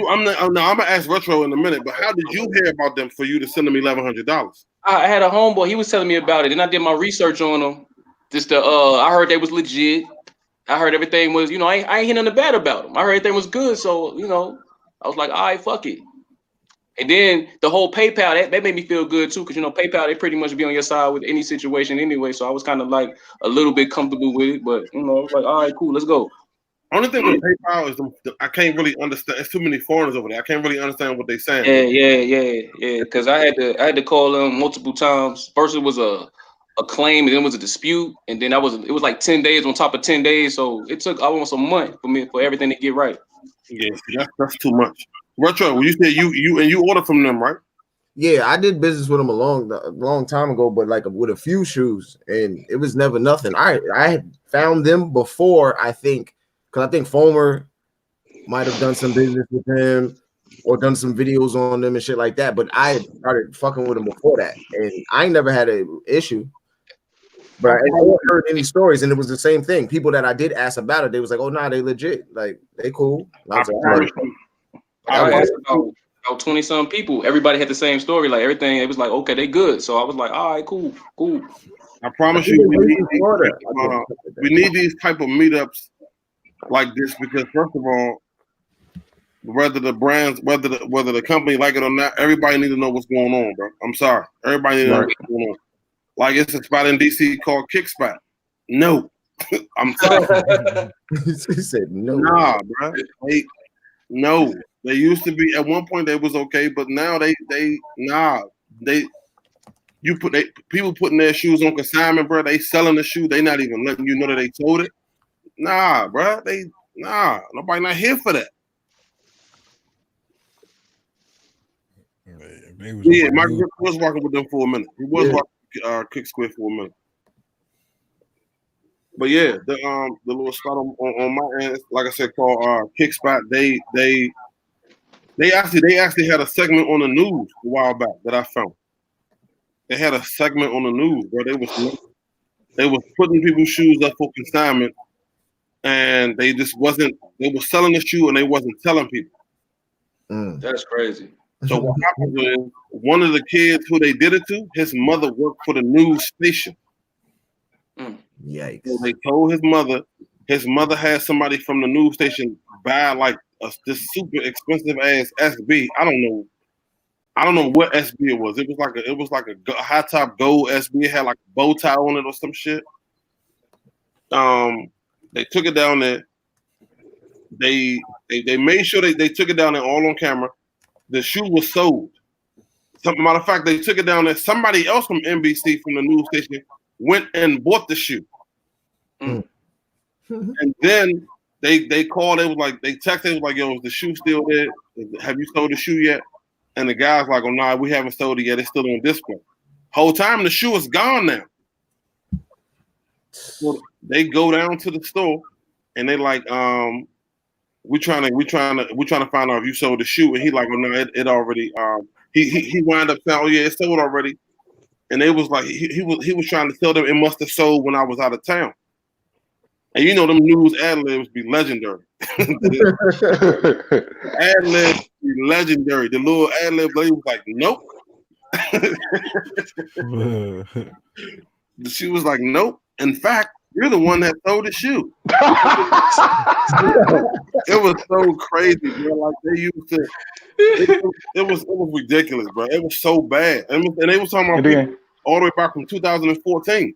I'm gonna ask Retro in a minute, but how did you hear about them for you to send them $1,100? I had a homeboy. He was telling me about it, and I did my research on them. I heard they was legit. I heard everything was, I ain't hearing nothing bad about them. I heard everything was good, so I was like, all right, fuck it. And then the whole PayPal, that made me feel good too, because PayPal, they pretty much be on your side with any situation anyway. So I was kind of like a little bit comfortable with it, but I was like, all right, cool, let's go. Only thing with PayPal is I can't really understand. It's too many foreigners over there. I can't really understand what they're saying. Yeah. Because I had to call them multiple times. First it was a claim, and then it was a dispute, and then it was like 10 days on top of 10 days. So it took almost a month for everything to get right. Yeah, that's too much. Retro, you said you ordered from them, right? Yeah, I did business with them a long time ago, but like with a few shoes, and it was never nothing. I had found them before, I think, because I think Fomer might have done some business with them or done some videos on them and shit like that. But I started fucking with them before that, and I never had an issue. But I never heard any stories, and it was the same thing. People that I did ask about it, they was like, "Oh, nah, they legit, like they cool." I asked about 20-some people. Everybody had the same story. Like everything, it was like, okay, they good. So I was like, all right, cool. I promise you, we need these type of meetups like this because first of all, whether the brands, whether the company like it or not, everybody need to know what's going on, bro. I'm sorry, everybody need to know what's going on. Like it's a spot in DC called Kick Spot. No, I'm sorry. He said no. Nah, bro. No, They used to be at one point they was okay, but now people putting their shoes on consignment, bro. They selling the shoe. They not even letting you know that they sold it. Nah, bro. Nobody not here for that. Yeah, Mike Rick was walking with them for a minute. He was walking Kick Square for a minute. But yeah, the little spot on my end, like I said, called Kick Spot. They actually had a segment on the news a while back that I found. They had a segment on the news where they was putting people's shoes up for consignment, and they were selling the shoe and they wasn't telling people. That's crazy. So what happened is one of the kids who they did it to, his mother worked for the news station. Yikes. So they told his mother had somebody from the news station buy like this super expensive ass SB. I don't know what SB it was. It was like a high top gold SB. It had like a bow tie on it or some shit. They took it down there. They made sure they took it down there all on camera. The shoe was sold. Matter of fact, they took it down there. Somebody else from NBC from the news station went and bought the shoe. And then they called. They texted. It was like, yo, is the shoe still there? Have you sold the shoe yet? And the guy's like, oh, nah, we haven't sold it yet. It's still on display. Whole time the shoe is gone now. So they go down to the store and they like, we're trying to find out if you sold the shoe. And he like, oh no, it already. He wound up saying, oh yeah, it's sold already. And they was like, he was trying to tell them it must have sold when I was out of town. And you know them news ad libs be legendary. Ad libs be legendary. The little ad lib lady was like, nope. She was like, nope. In fact, you're the one that sold the shoe. It was so crazy, bro. Like they used to. It was ridiculous, bro. It was so bad, and they was talking about all the way back from 2014.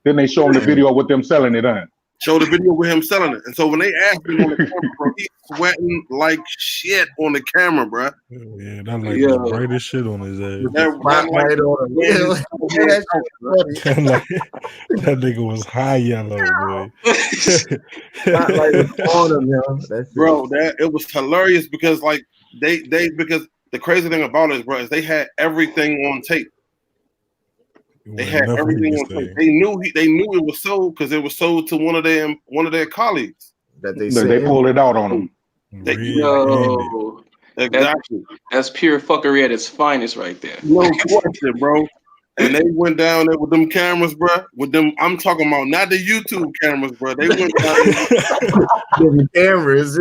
Then they show him the video with them selling it, huh? Show the video with him selling it, and so when they asked him on the camera, bro, he's sweating like shit on the camera, bro. Yeah, that like the brightest shit on his ass. That nigga was high yellow, boy. Bro, it was hilarious because like because the crazy thing about it, bro, is they had everything on tape. They had everything on tape. They knew it was sold because it was sold to one of their colleagues. That they pulled it out on them. Exactly. That's pure fuckery at its finest, right there. No question, bro. And they went down there with them cameras, bro. With them, I'm talking about not the YouTube cameras, bro. They went down there with the cameras.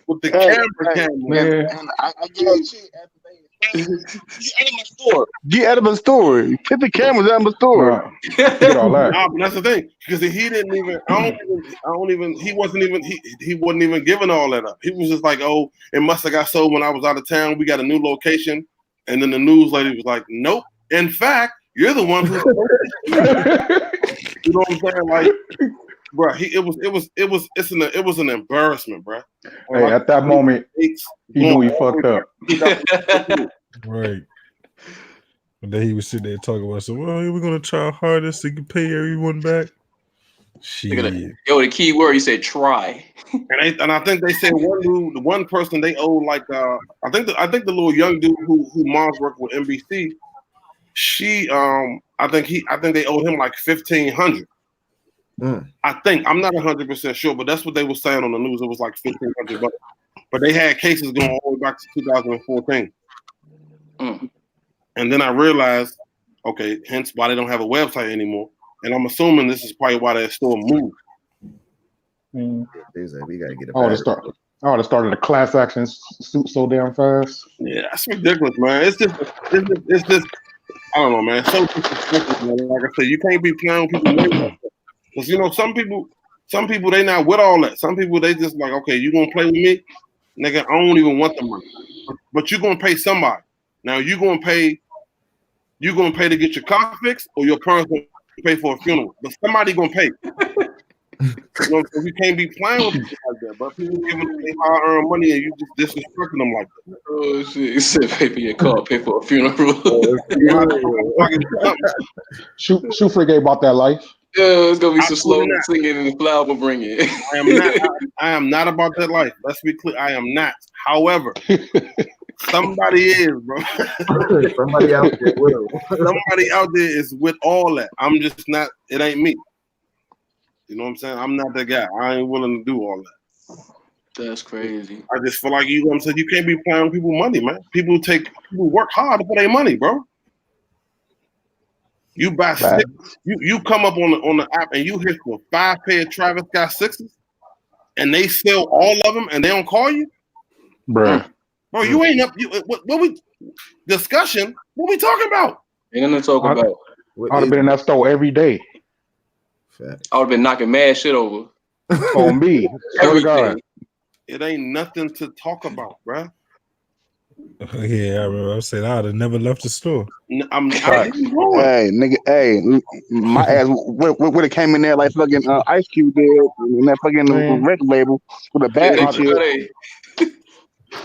With the camera. Man, I get out of my store. Get the cameras out of my store. Get all that. Nah, but that's the thing, because he didn't even. He wasn't even giving all that up. He was just like, oh, it must have got sold when I was out of town. We got a new location, and then the news lady was like, nope. In fact, you're the one who. You know what I'm saying? Like, bro, it was an embarrassment, bro. Hey, like, at that moment, he knew he fucked up. Right. And then he was sitting there talking about, so well, we're gonna try our hardest to pay everyone back. Shit. Yo, the key word, he said try. And I think they said one person they owed like I think the little young dude who mom's worked with NBC. She I think they owed him like $1,500. I think I'm not 100% sure, but that's what they were saying on the news. It was like $1,500, but they had cases going all the way back to 2014. And then I realized, okay, hence why they don't have a website anymore. And I'm assuming this is probably why their store moved. We gotta get it. I would have started a class action suit so damn fast. Yeah, that's ridiculous, man. It's just I don't know, man. It's so disrespectful, man. Like I said, you can't be playing with people. Because you know, some people they not with all that. Some people they just like, okay, you gonna play with me, nigga? I don't even want the money, but you gonna pay somebody. Now you gonna pay to get your car fixed, or your parents gonna pay for a funeral. But somebody gonna pay. You know, so you can't be playing with people like that, but people giving them hard earned money and you just disrespecting them like that. Oh shit! He said pay for your car, pay for a funeral. Shoe Freak ain't about that life. Yeah, it's gonna be some Absolutely slow not. singing and the flower bringing. I am not. I am not about that life. Let's be clear. I am not. However, somebody is, bro. Somebody out there will. Somebody out there is with all that. I'm just not. It ain't me. You know what I'm saying? I'm not that guy. I ain't willing to do all that. That's crazy. I just feel like you know what I'm saying. You can't be playing with people's money, man. People work hard for their money, bro. You buy six, you come up on the app and you hit for 5 pair of Travis Scott 6s, and they sell all of them and they don't call you, Bruh. bro. You ain't up. What we discussion? What we talking about? Ain't nothing to talk about. I'd have been in that store every day. I would have been knocking mad shit over. On me. Swear to God. It ain't nothing to talk about, bro. Yeah, I remember. I said I'd have never left the store. Hey, nigga, hey, my ass would have came in there like fucking Ice Cube did in that fucking record label with a bag and shit.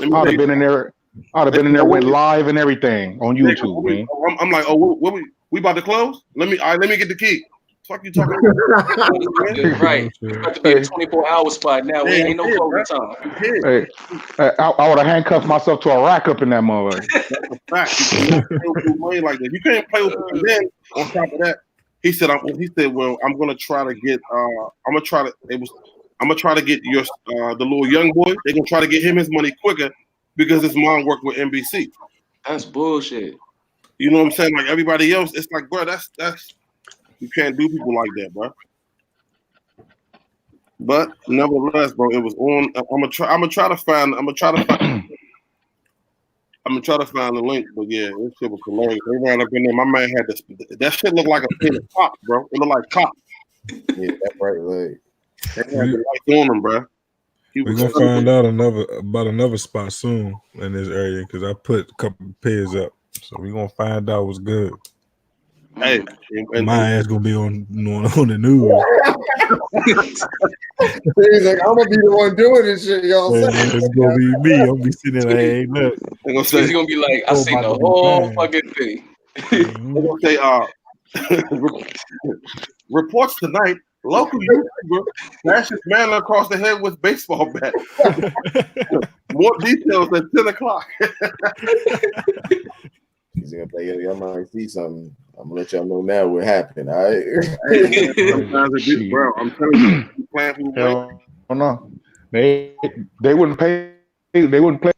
I'd have been in there. I'd have been in there with live and everything on YouTube, man. I'm like, oh, what we about to close? Let me get the key. Fuck you talking about? Right. It's about to be a 24-hour spot now. We ain't no closing time. Hey, I would have handcuffed myself to a rack up in that motherfucker. That's a fact. You can't play with money like that. You can't play with people. Then on top of that, he said, well, I'm gonna try to get I'm gonna try to get your the little young boy. They're gonna try to get him his money quicker because his mom worked with NBC. That's bullshit. You know what I'm saying? Like everybody else, it's like, bro, that's you can't do people like that, bro. But nevertheless, bro, it was on. I'm gonna try to find the link. But yeah, this shit was hilarious. They ran up in there. My man had this. That shit looked like a pin of pop, bro. It looked like pop. Yeah, that right leg. They had the lights on him, bro. We're gonna find out about another spot soon in this area because I put a couple of pairs up. So we're gonna find out what's good. Hey, my ass gonna be on the news. He's like, I'm gonna be the one doing this shit, y'all. It's gonna be me. I'm gonna be sitting there like, hey, look. He's gonna be like, I seen the whole fucking thing. They're gonna say, reports tonight. Local YouTuber bashes man across the head with baseball bat. More details at 10 o'clock. He's gonna play. Y'all might see something. I'm gonna let y'all know now what happened. All right. Bro, I'm telling you, playing people. Oh no, they wouldn't pay. They wouldn't play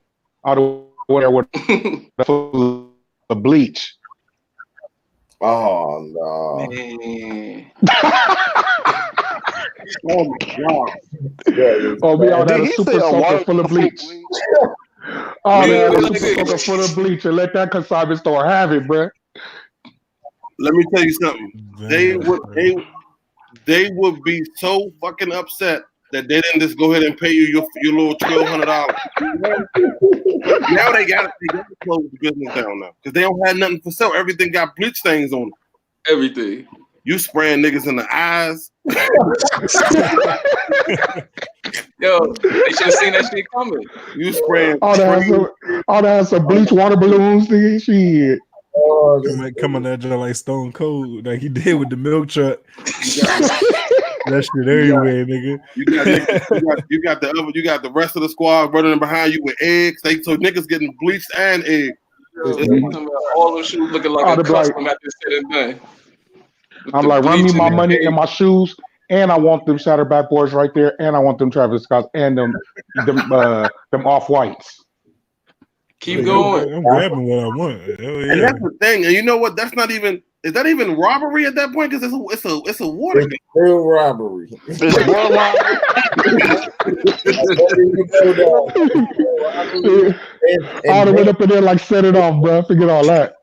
out of whatever with the bleach. Oh no. Oh my god. Oh, we all had a super soaker full of bleach. Oh, they had a super soaker full of bleach and let that consignment store have it, bro. Let me tell you something. They would be so fucking upset that they didn't just go ahead and pay you your little $1,200. Now they got to close the business down now because they don't have nothing for sale. Everything got bleach stains on it. Everything. You spraying niggas in the eyes. Yo, they should have seen that shit coming. You spraying. All that has some bleach water balloons. Shit. Coming at you like Stone Cold, like he did with the milk truck. That shit everywhere, nigga. You got the rest of the squad running behind you with eggs. So niggas getting bleached and eggs. All those shoes looking like a custom after said and done. I'm like, run me my money in my shoes, and I want them Shatter backboards right there, and I want them Travis Scotts and them off whites. Keep going. I'm grabbing what I want. And that's the thing. And you know what? That's not even. Is that even robbery at that point? Because it's a water. It's real robbery. It's world I would have went up in there like set it off, bro. Forget all that.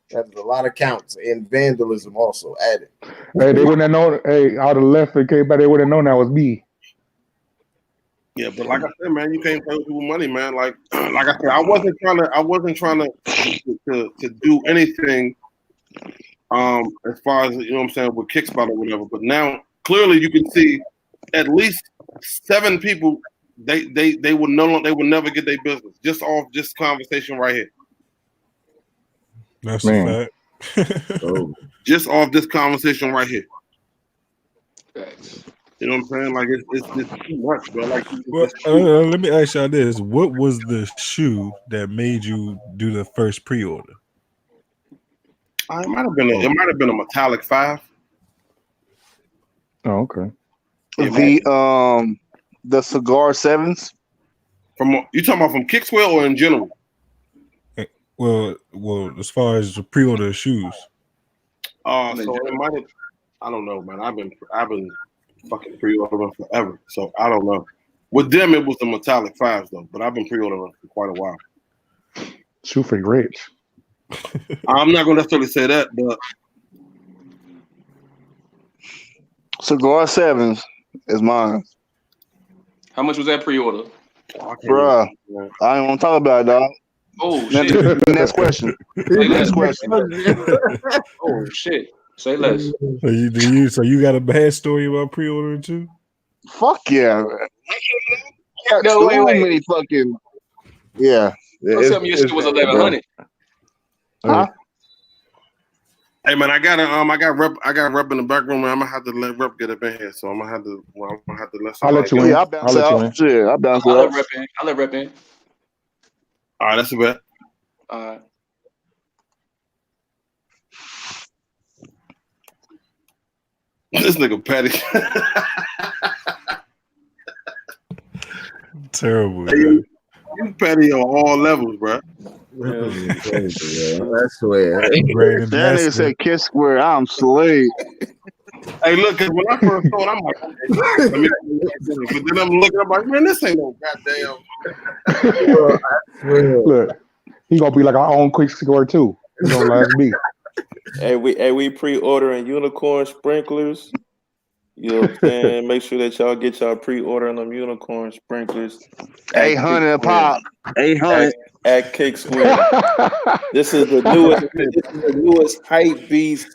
That's a lot of counts and vandalism also added. Hey, they wouldn't have known. Hey, I would have left and came back. They wouldn't have known that was me. Yeah, but like I said, man, you can't play with people's money, man. Like I said, I wasn't trying to do anything. As far as you know what I'm saying with Kickspot or whatever. But now clearly you can see at least 7 people. They would never get their business just off this conversation right here. That's Man. a fact. Just off this conversation right here. Facts. You know what I'm saying? Like it's too much, bro. Like Well, let me ask y'all this: what was the shoe that made you do the first pre-order? it might have been a metallic 5. Oh, okay. The Cigar 7s. From you talking about from Kicksquare or in general? Well, as far as the pre-order of shoes, So it might have. I don't know, man. I've been fucking pre-ordering forever, so I don't know. With them, it was the metallic 5s though, but I've been pre-ordering for quite a while. Shoe Freak Rich. I'm not gonna necessarily say that, but Cigar 7s is mine. How much was that pre-order? Bruh, I ain't want to talk about it, dog. Oh shit. Next question. Next question. Oh shit. Say less. So you got a bad story about pre-ordering too? Fuck yeah. No, wait. Many fucking yeah. Don't tell me your shit was 1100. Huh? Hey man, I got rep in the back room, man. I'm gonna have to let rep get up in here, so I'm gonna have to let I'll let you somebody in. go. I'll bounce out. Shit, I'll bounce I'll out. let rep in. All right, that's a bet. All right. This nigga petty. Terrible. Hey, you petty on all levels, bro. I swear. Brandon That nigga Master. said Kiss Square. I'm slave. Hey, look, 'cause when I first saw it, I'm like, okay, let me, but then I'm looking, I'm like, man, this ain't no goddamn. Look, he gonna be like our own Quick Score too. He gonna last beat. Hey, we pre-ordering unicorn sprinklers. You know what I'm saying? Make sure that y'all get y'all pre-order on them unicorn sprinklers. 800 a pop. 800 at Kick Square. This is the newest hype beast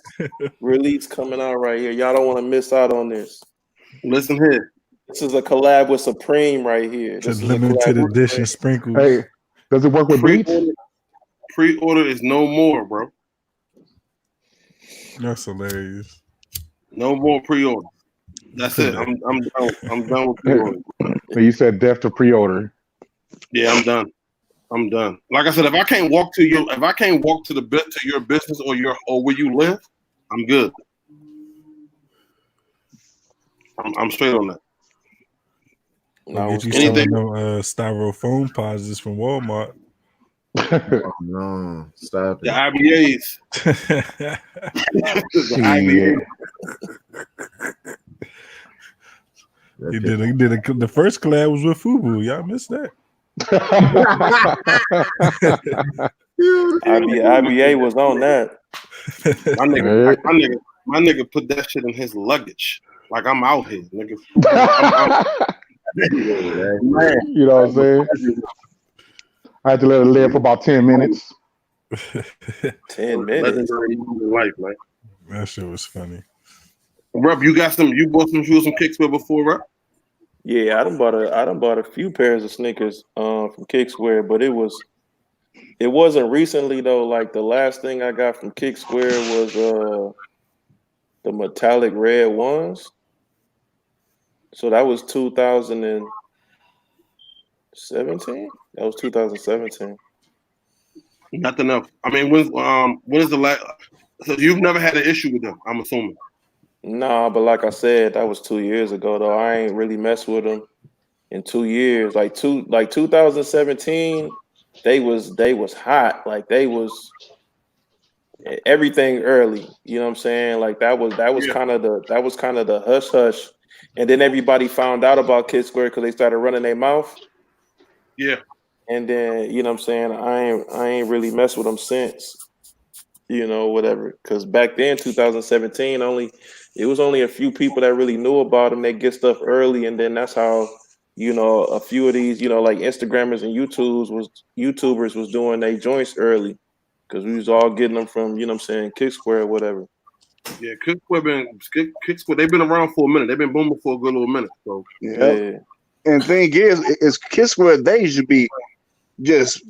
release coming out right here. Y'all don't want to miss out on this. Listen here. This is a collab with Supreme right here. This is a limited collab with edition Supreme. sprinkles. Hey, does it work with beats? Pre-order is no more, bro. That's hilarious. No more pre-order. That's it. I'm done with pre-order. You said death to pre-order. Yeah, I'm done. I'm done. Like I said, if I can't walk to your business or where you live, I'm good. I'm straight on that. I'll get you some of them styrofoam posits from Walmart. No, stop The it. IBAs. The IBAs. The first collab was with Fubu. Y'all missed that. IBA was on that. My nigga put that shit in his luggage. Like I'm out here, nigga. You know what I'm saying? I had to let it live for about 10 minutes. 10 minutes. Life, man. That shit was funny. Rep, you bought some shoes from Kicksquare before, Rep? Yeah, I done bought a few pairs of sneakers from Kicksquare, but it wasn't recently though. Like the last thing I got from Kicksquare was the metallic red ones. So that was 2017. That was 2017. Nothing else. I mean, when is the last? So you've never had an issue with them, I'm assuming. Nah, but like I said, that was 2 years ago though. I ain't really messed with them in 2 years. Like 2017, they was hot. Like they was everything early. You know what I'm saying? Like that was kind of the hush hush. And then everybody found out about Kid Square because they started running their mouth. Yeah. And then, you know what I'm saying, I ain't really messed with them since. You know, whatever. Because back then, 2017, it was only a few people that really knew about them. They get stuff early, and then that's how, you know, a few of these, you know, like Instagrammers and YouTubers was doing their joints early. Because we was all getting them from, you know what I'm saying, Kick Square or whatever. Yeah, Kick Squid. They've been around for a minute. They've been booming for a good little minute. So yeah. And the thing is Kick Squid, they should be just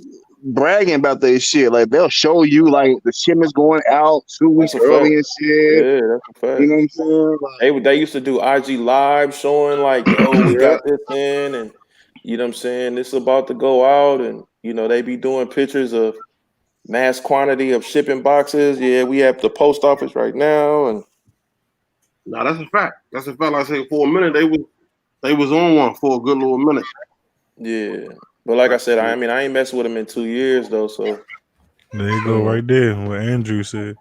bragging about their shit. Like they'll show you like the shipment's going out 2 weeks early and shit. Yeah, that's a fact. You know what I'm saying? Like, They used to do IG live showing like, yo, we got this in, and you know what I'm saying, this about to go out, and you know they be doing pictures of mass quantity of shipping boxes. Yeah, we have the post office right now, and no, that's a fact. That's a fact. Like I say, for a minute they was on one for a good little minute. yeah. But like I said, I mean, I ain't messing with them in 2 years though. So there you go, right there. What Andrew said.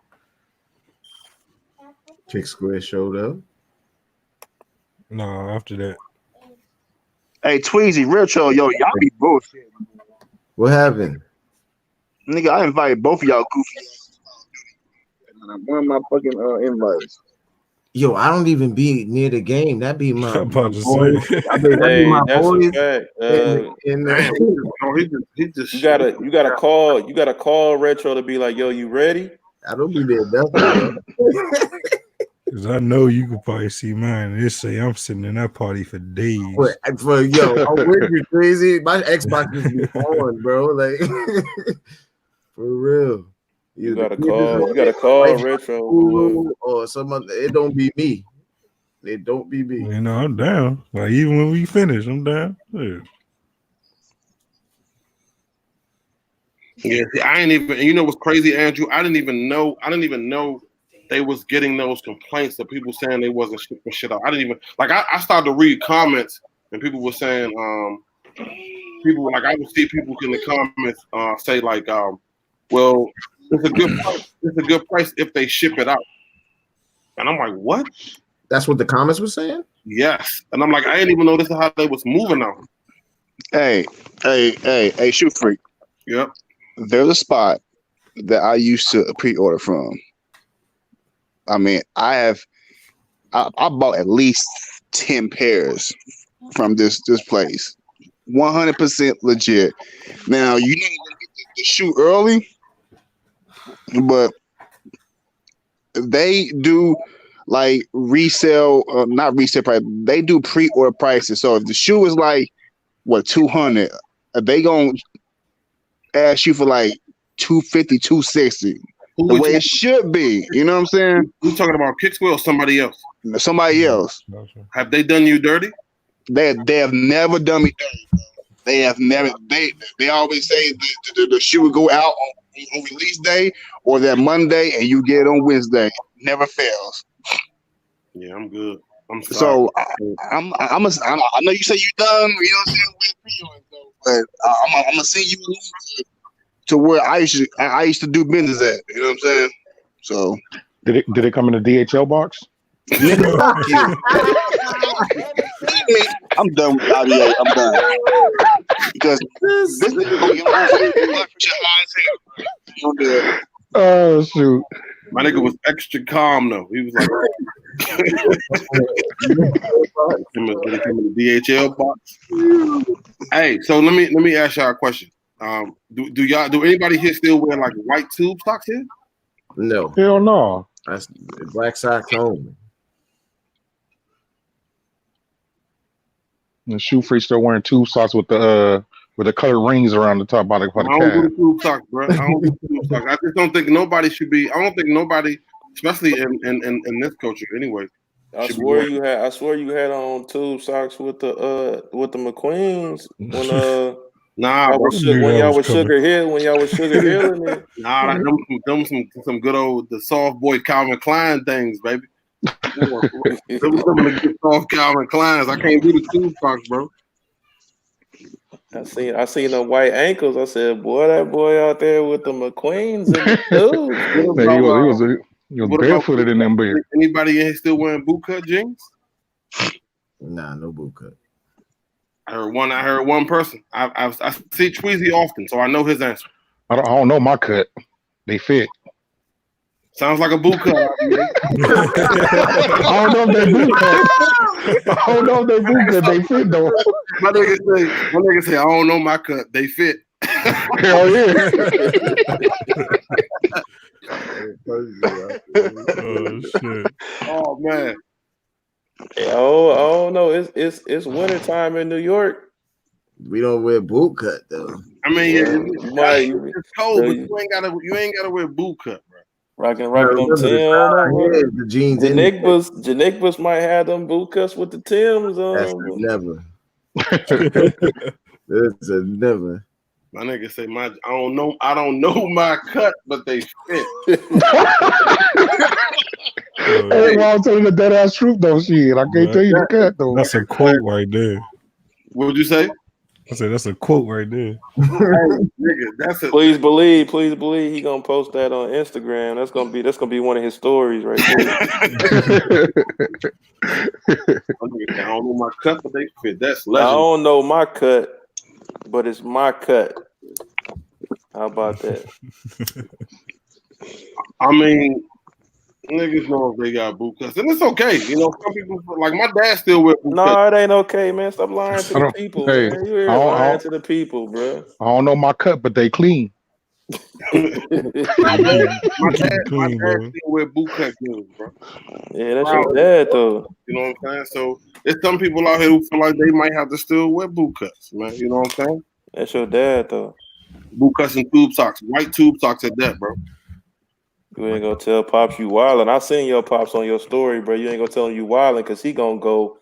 Kick Square showed up. No, after that. hey, Tweezy, real chill, yo, y'all be bullshit. What happened? Nigga, I invited both of y'all goofy asses. One of my fucking invites. Yo, I don't even be near the game. That be my I'm about to boys. say. I mean, that be my that's boys. a fact. He just You gotta call Retro to be like, yo, you ready? I don't be there. Definitely. Because I know you could probably see mine. And it say I'm sitting in that party for days. I'm with you, crazy. My Xbox is be on, bro. Like for real. You gotta call Retro. Or some other, it don't be me. It don't be me. You know, I'm down. Like even when we finish, I'm down. Yeah. Yeah, see, I ain't even. You know what's crazy, Andrew? I didn't even know they was getting those complaints of people saying they wasn't shipping shit out. I didn't even like. I started to read comments and people were saying, people like I would see people in the comments say like, well, it's a good price. It's a good price if they ship it out. And I'm like, what? That's what the comments were saying? Yes. And I'm like, I didn't even know this is how they was moving out. Hey, Shoot Freak. Yep. There's a spot that I used to pre-order from. I mean, I bought at least 10 pairs from this place. 100% legit. Now, you need to get the shoe early, but they do like resale, not resale price. They do pre-order prices. So if the shoe is like, what, 200, they gonna ask you for like 250, 260. The way it should be. You know what I'm saying? You talking about Kick Squid or somebody else? Somebody else. Have they done you dirty? They have never done me dirty. They have never. They always say the shoe would go out on release day or that Monday, and you get it on Wednesday. Never fails. Yeah, I'm good. I'm sorry. So I know you say you done. You know what I'm saying? With pre-orders, but I'm gonna send you a link to where I used to do business at. You know what I'm saying? So did it come in a DHL box? Nigga, fuck you. I'm done with IBA. I'm done. Because this nigga gonna get my shit high as hell. You don't do it. Oh shoot. My nigga was extra calm though. He was like the DHL box. Hey, so let me ask y'all a question. Do anybody here still wear like white tube socks here? No. Hell no. That's black socks only. The Shoe Freak still wearing tube socks with the colored rings around the top body for the I don't calf. do tube socks, bro. I don't do tube socks. I just don't think nobody should be. I don't think nobody, especially in this culture, anyway. I swear you had on tube socks with the McQueens when nah, when y'all was Sugar Hill in it. Nah, them some good old the soft boy Calvin Klein things, baby. Them some of the good soft Calvin Kleins. I can't do the tube socks, bro. I seen the white ankles. I said, boy, that boy out there with the McQueens and the tubes. He was barefooted in them beers. Anybody in here still wearing bootcut jeans? Nah, no bootcut. I heard one person. I see Tweezy often, so I know his answer. I don't know my cut. They fit. Sounds like a boot cut. I don't know if they boot cut. I don't know if they boot cut. They fit though. My nigga say, I don't know my cut. They fit. Hell yeah. Oh shit. Oh man. Oh no, it's winter time in New York. We don't wear boot cut though. I mean, yeah, You it's cold, bro, but you ain't gotta wear boot cut, bro. rocking Now, them remember the Tims. side, the jeans in there. Janigbus might have them boot cuts with the Tims. That's a never. That's a never. My nigga say I don't know my cut, but they fit. Hey, well, I'm telling the dead ass truth though, shit. I can't tell you the cut though. That's a quote right there. What would you say? I said that's a quote right there. Hey, nigga, that's a Please believe he gonna post that on Instagram. That's gonna be one of his stories right there. I don't know my cut, but they fit. That's I legend. don't know my cut, but it's my cut. How about that? I mean, niggas know if they got boot cuts, and it's okay. You know, some people like my dad still wear boot cuts. No, it ain't okay, man. Stop lying to the people. Hey, Man. You ain't lying to the people, bro. I don't know my cut, but they clean. My dad still wear boot cut shoes, bro. Yeah, that's your dad though. You know what I'm saying? So there's some people out here who feel like they might have to still wear boot cuts, man. You know what I'm saying? That's your dad though. Boot cuts and tube socks, white tube socks at that, bro. You ain't gonna tell Pops you wildin'. I seen your Pops on your story, bro. You ain't gonna tell him you wildin' because he gonna go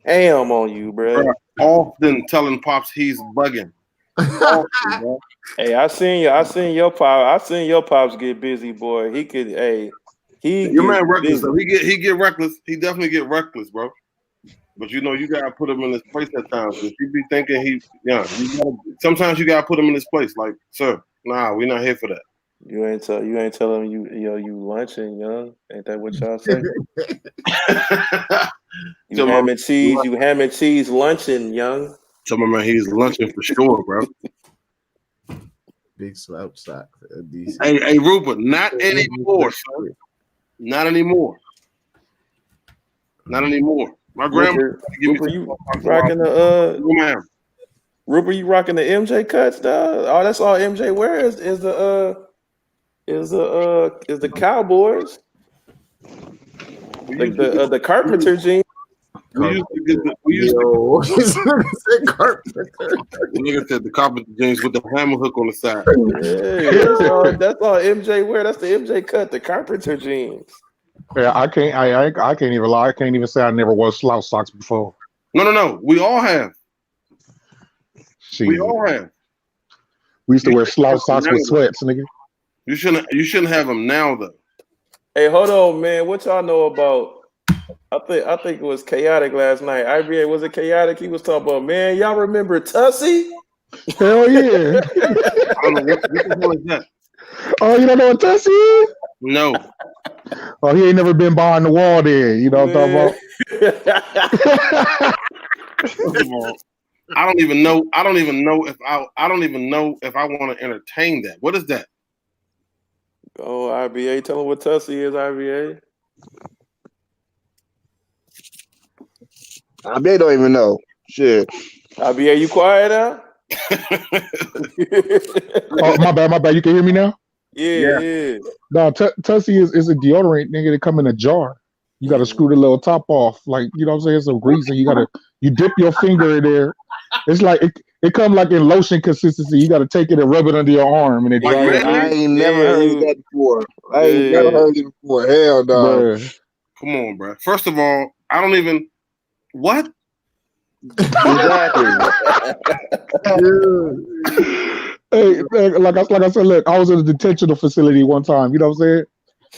ham on you, bro. Often telling Pops he's bugging. Often, bro. Hey, I seen your Pops get busy, boy. He could, Your man reckless though. He get reckless. He definitely get reckless, bro. But you know, you gotta put him in his place at times. If you be thinking sometimes you gotta put him in his place. Like, sir, nah, we're not here for that. You ain't telling him you lunching, young. Ain't that what y'all say? You ham and cheese lunching, young. Tell my man he's lunching for sure, bro. Big slouch socks. Hey, Rupert, not anymore, son. Not anymore. Not anymore. My grandma Rupert, you rocking the Rupert, you rocking the MJ cuts, dog? Oh, that's all MJ wears is the Cowboys. The Carpenter jeans. We used to get Carpenter. Nigga said the Carpenter jeans with the hammer hook on the side. Yeah, that's all MJ wear. That's the MJ cut, the Carpenter jeans. Yeah, I can't even lie. I can't even say I never wore slouch socks before. No. We all have. We all have. We used to wear slouch socks with sweats, nigga. You shouldn't have them now though. Hey, hold on, man. What y'all know about? I think it was Chaotic last night. IBA, was it Chaotic? He was talking about, man, y'all remember Tussie? Hell yeah. I don't know what the hell is that. Oh, you don't know what Tussie is? No. Oh, he ain't never been behind the wall there. You know what I'm talking about? First of all, I don't even know if I want to entertain that. What is that? Oh, IBA, tell him what Tussie is, IBA. IBA don't even know. Shit. IBA, you quiet now? Oh, my bad. You can hear me now? Yeah. No, Tussie is a deodorant, nigga, that come in a jar. You got to screw the little top off. Like, you know what I'm saying? Some grease, and you dip your finger in there. It's like, it come like in lotion consistency. You got to take it and rub it under your arm, and it dries. Really? I ain't never heard that before. Never heard it before. Hell no. Come on, bro. First of all, I don't even. What? Exactly. Hey, like I said, look, I was in a detention facility one time. You know what I'm saying?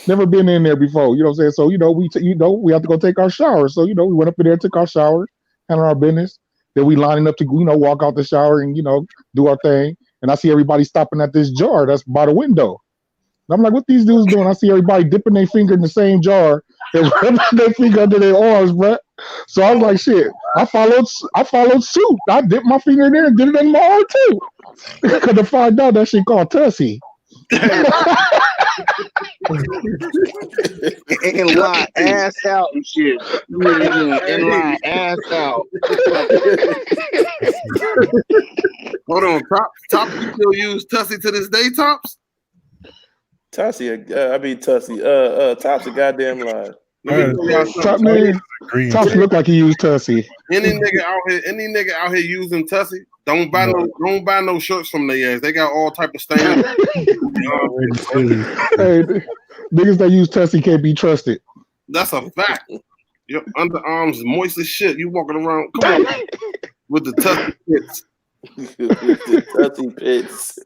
Never been in there before. You know what I'm saying? So we have to go take our shower. So we went up in there, took our shower, handled our business. Then we lining up to walk out the shower and do our thing. And I see everybody stopping at this jar that's by the window. And I'm like, what these dudes doing? I see everybody dipping their finger in the same jar and rubbing their finger under their arms, bro. So I was like, shit. I followed suit. I dipped my finger in there and did it in my arm too. Because to find out that shit called Tussie. In line, ass out and shit. In line, ass out. Hold on, Tops. You still use Tussie to this day, Tops? Top's a goddamn lie. Let me tell y'all something. Top man, Green Tops look like he used Tussie. Any nigga out here using Tussie, don't buy no shirts from their ass. They got all type of stains. Hey, niggas that use Tussie can't be trusted. That's a fact. Your underarms moist as shit. You walking around, come on, with the Tussie pits. The Tussie pits.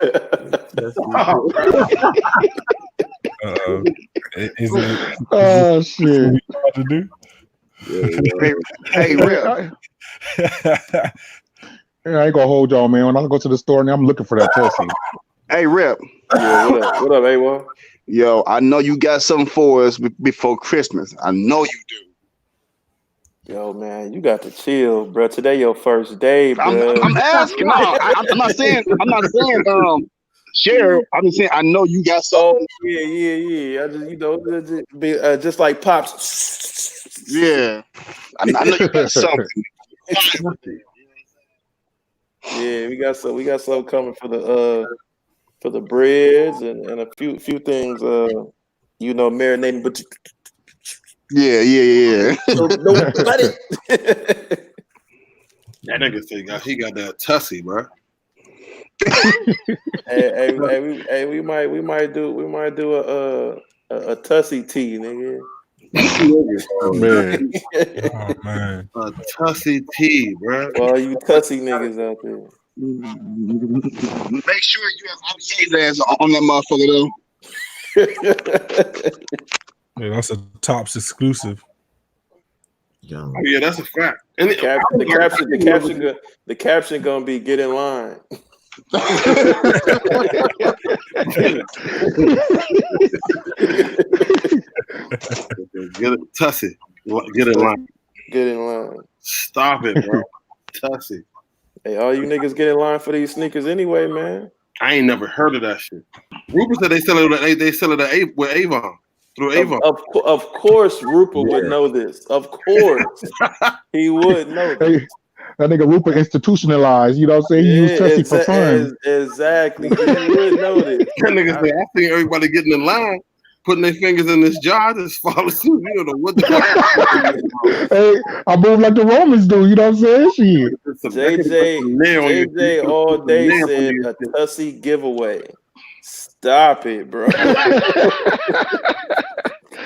Is it? Oh shit! What you about to do? Hey, Rip. I ain't gonna hold y'all, man. When I go to the store, now I'm looking for that Tussie. Hey, Rip. Yeah, what up, A1? Yo, I know you got something for us before Christmas. I know you do. Yo, man, you got to chill, bro. Today your first day, bro. I'm asking. No, I'm not saying. Share. I'm just saying. I know you got something. Oh, yeah. I just, just like Pops. Yeah. I know you got something. Yeah, we got something coming for the breads and a few things. Marinating, but. Yeah. No, buddy. That nigga say he got that Tussie, bro. hey, we might do a Tussie tea, nigga. Man, Oh man. A Tussie tea, bro. Well, you Tussie niggas out there. Make sure you have IBA's ass on that motherfucker though. Yeah, that's a Tops exclusive. Oh, yeah, that's a fact. And The caption gonna be "Get in line." Get it, Tussie. Get in line. Get in line. Stop it, bro. Tussie. Hey, all you niggas get in line for these sneakers anyway, man. I ain't never heard of that shit. Rupert said they sell it with Avon. Through Avon. Of course, Rupert would know this. Of course, he would know this. hey, that nigga Rupert institutionalized. You know what I'm saying? He used Tussie for fun. Exactly. He would know this. That nigga say, I think everybody getting in line, putting their fingers in this jar, just follow suit. You don't know what the fuck. Hey, I move like the Romans do. You know what I'm saying? Shit. JJ all day said a Tussie giveaway. Stop it, bro.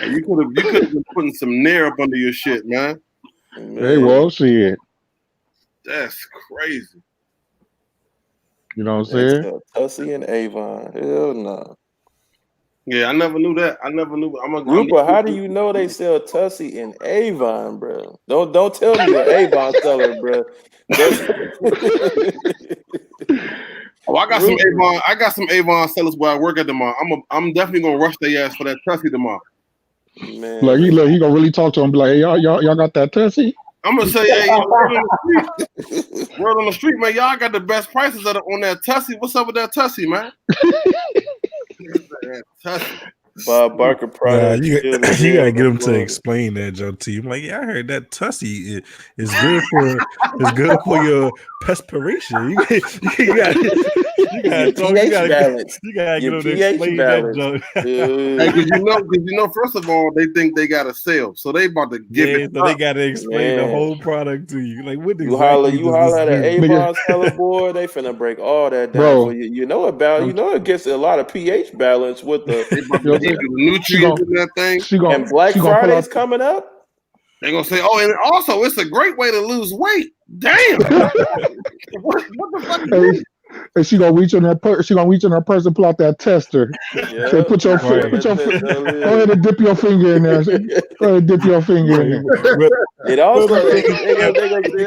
You could have been putting some nair up under your shit, man. Hey, well, shit. That's crazy. You know what I'm saying? Tussie and Avon. Hell no. Yeah, I never knew that. Rupert, how do you know they sell Tussie and Avon, bro? Don't tell me you're an Avon seller, bro. Oh, I got some Avon. I got some Avon sellers where I work at tomorrow. I'm definitely gonna rush their ass for that Tussie tomorrow. Man. Like he gonna really talk to him. Be like, hey, y'all got that Tussie? I'm gonna say, hey, word on the street, man. Y'all got the best prices on that Tussie. What's up with that Tussie, man? Tussie. Bob Barker product. You gotta get him to explain that, Joe. To you, I'm like, yeah, I heard that Tussie is good for your perspiration. You gotta get him to explain that, Joe. Hey, cause you know, first of all, they think they got a sale, so they about to give it. So they gotta explain the whole product to you. Like, what you holler at an Avon seller, boy, they finna break all that down. Bro. So you know it gets a lot of pH balance with the nutrients in that thing. And Black Friday's coming up. They're gonna say, oh, and also it's a great way to lose weight. Damn. what the fuck is this? And she gonna reach in her purse. She gonna reach in her purse and pull out that tester. Yeah. Say, go ahead and dip your finger in there. Go ahead and dip your finger in there. It also they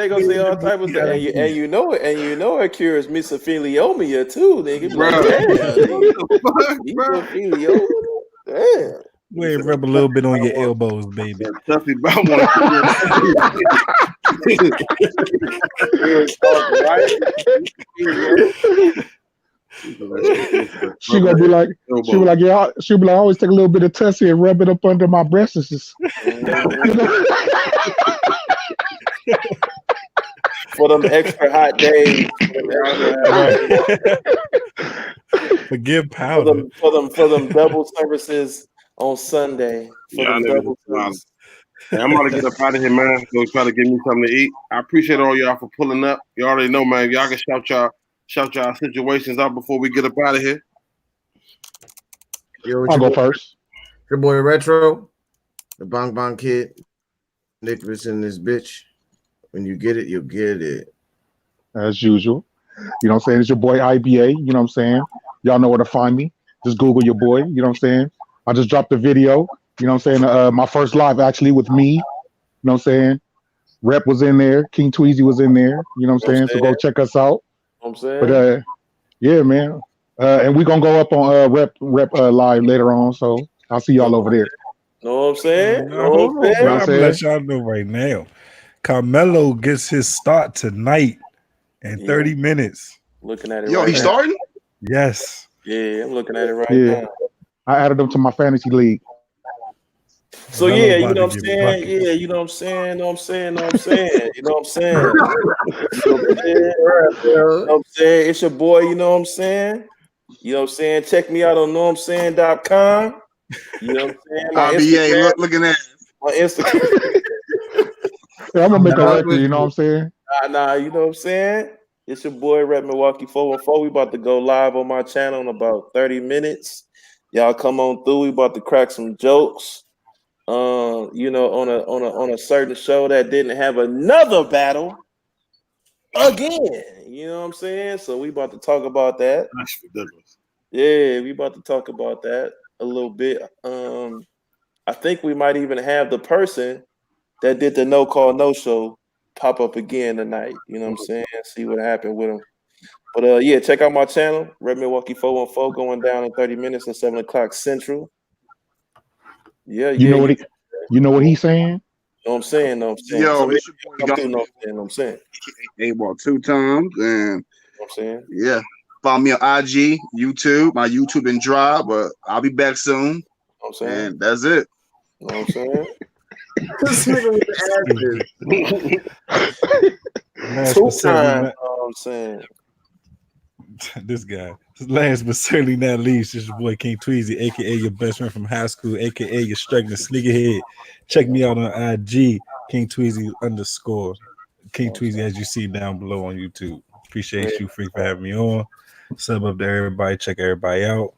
gonna say all type of stuff, and you know it cures mesothelioma too, nigga. Mesothelioma. Damn. Wait, rub a little bit on your elbows, baby. She gonna be like, yeah. She'll be like, I always take a little bit of Tussie and rub it up under my breasts. For them extra hot days. Forgive for powder. them double services on Sunday. For Yeah, I them know. double services. Hey, I'm about to get up out of here, man. Go try to give me something to eat. I appreciate all y'all for pulling up. You already know, man. Y'all can shout y'all situations out before we get up out of here. Yo, I'll go first. Your boy Retro, the Bong Bong Kid, Nicholas in this bitch. When you get it, you'll get it. As usual. You know what I'm saying? It's your boy IBA. You know what I'm saying? Y'all know where to find me. Just Google your boy. You know what I'm saying? I just dropped a video. You know what I'm saying? My first live actually with me. You know what I'm saying? Rep was in there. King Tweezy was in there. You know what I'm saying? So go check us out. I'm saying. But yeah, man. And we're gonna go up on Rep live later on. So I'll see y'all over there. Know what I'm saying? No, hold on, bro. You know what I'm I'm gonna let saying? y'all know right now. Carmelo gets his start tonight in 30 minutes. Looking at it Yo, right he's now. starting? Yes. Yeah, I'm looking at it right Yeah. now. I added them to my fantasy league. So Melo yeah, you about know to what I'm get saying? buckets. Yeah, you know what I'm saying? Know what I'm saying? Know what I'm saying? You know what I'm saying? You know what I'm saying? You know what I'm saying? It's your boy, you know what I'm saying? You know what I'm saying? Check me out on knowwhamsaying.com. You know what I'm saying? My IBA, Instagram. looking at My Instagram. Yeah, I'm gonna make a record, you know what I'm saying? Nah, you know what I'm saying? It's your boy Rep Milwaukee 414. We about to go live on my channel in about 30 minutes. Y'all come on through. We about to crack some jokes. You know, on a certain show that didn't have another battle again. You know what I'm saying? So we about to talk about that. That's ridiculous. Yeah, we about to talk about that a little bit. I think we might even have the person that did the no call no show pop up again tonight. You know what I'm saying? See what happened with him. But yeah, check out my channel, Red Milwaukee 414, going down in 30 minutes at 7 o'clock Central. Yeah, You know what he's saying? Know what I'm saying? Know what I'm saying? Yo, So it's your boy come through, know what I'm saying? A-Ball 2 times. And Know what I'm saying? yeah, follow me on IG, YouTube. My YouTube been dry, but I'll be back soon. Know what I'm saying? And that's it. Know what I'm saying? This nigga with Last Two but certainly times, not, know what I'm saying? this guy. Last but certainly not least, it's your boy King Tweezy, aka your best friend from high school, aka your struggling sneakerhead. Check me out on IG, King Tweezy _. King Tweezy, as you see down below on YouTube. Appreciate you, Freak, for having me on. Sub up to everybody, check everybody out,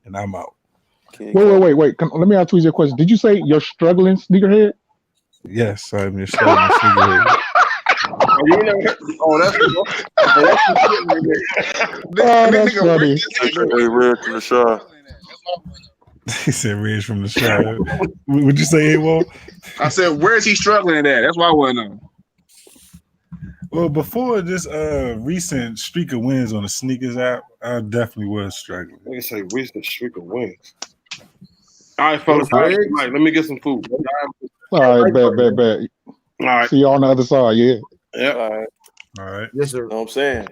and I'm out. Wait. Let me ask Tweezy a question. Did you say you're struggling sneakerhead? Yes, I'm your struggling sneakerhead. That's That's funny. Hey, Red from the Shaw. He said Reg from the show. Would you say AWOL? I said, where is he struggling at? That's why I want to know. Well, before this recent streak of wins on the sneakers app, I definitely was struggling. Nigga say recent streak of wins. All right, fellas. All right, let me get some food. All right, bet. All right. See you on the other side, yeah. Yep. All right. All right. Yes, sir. Know what I'm saying?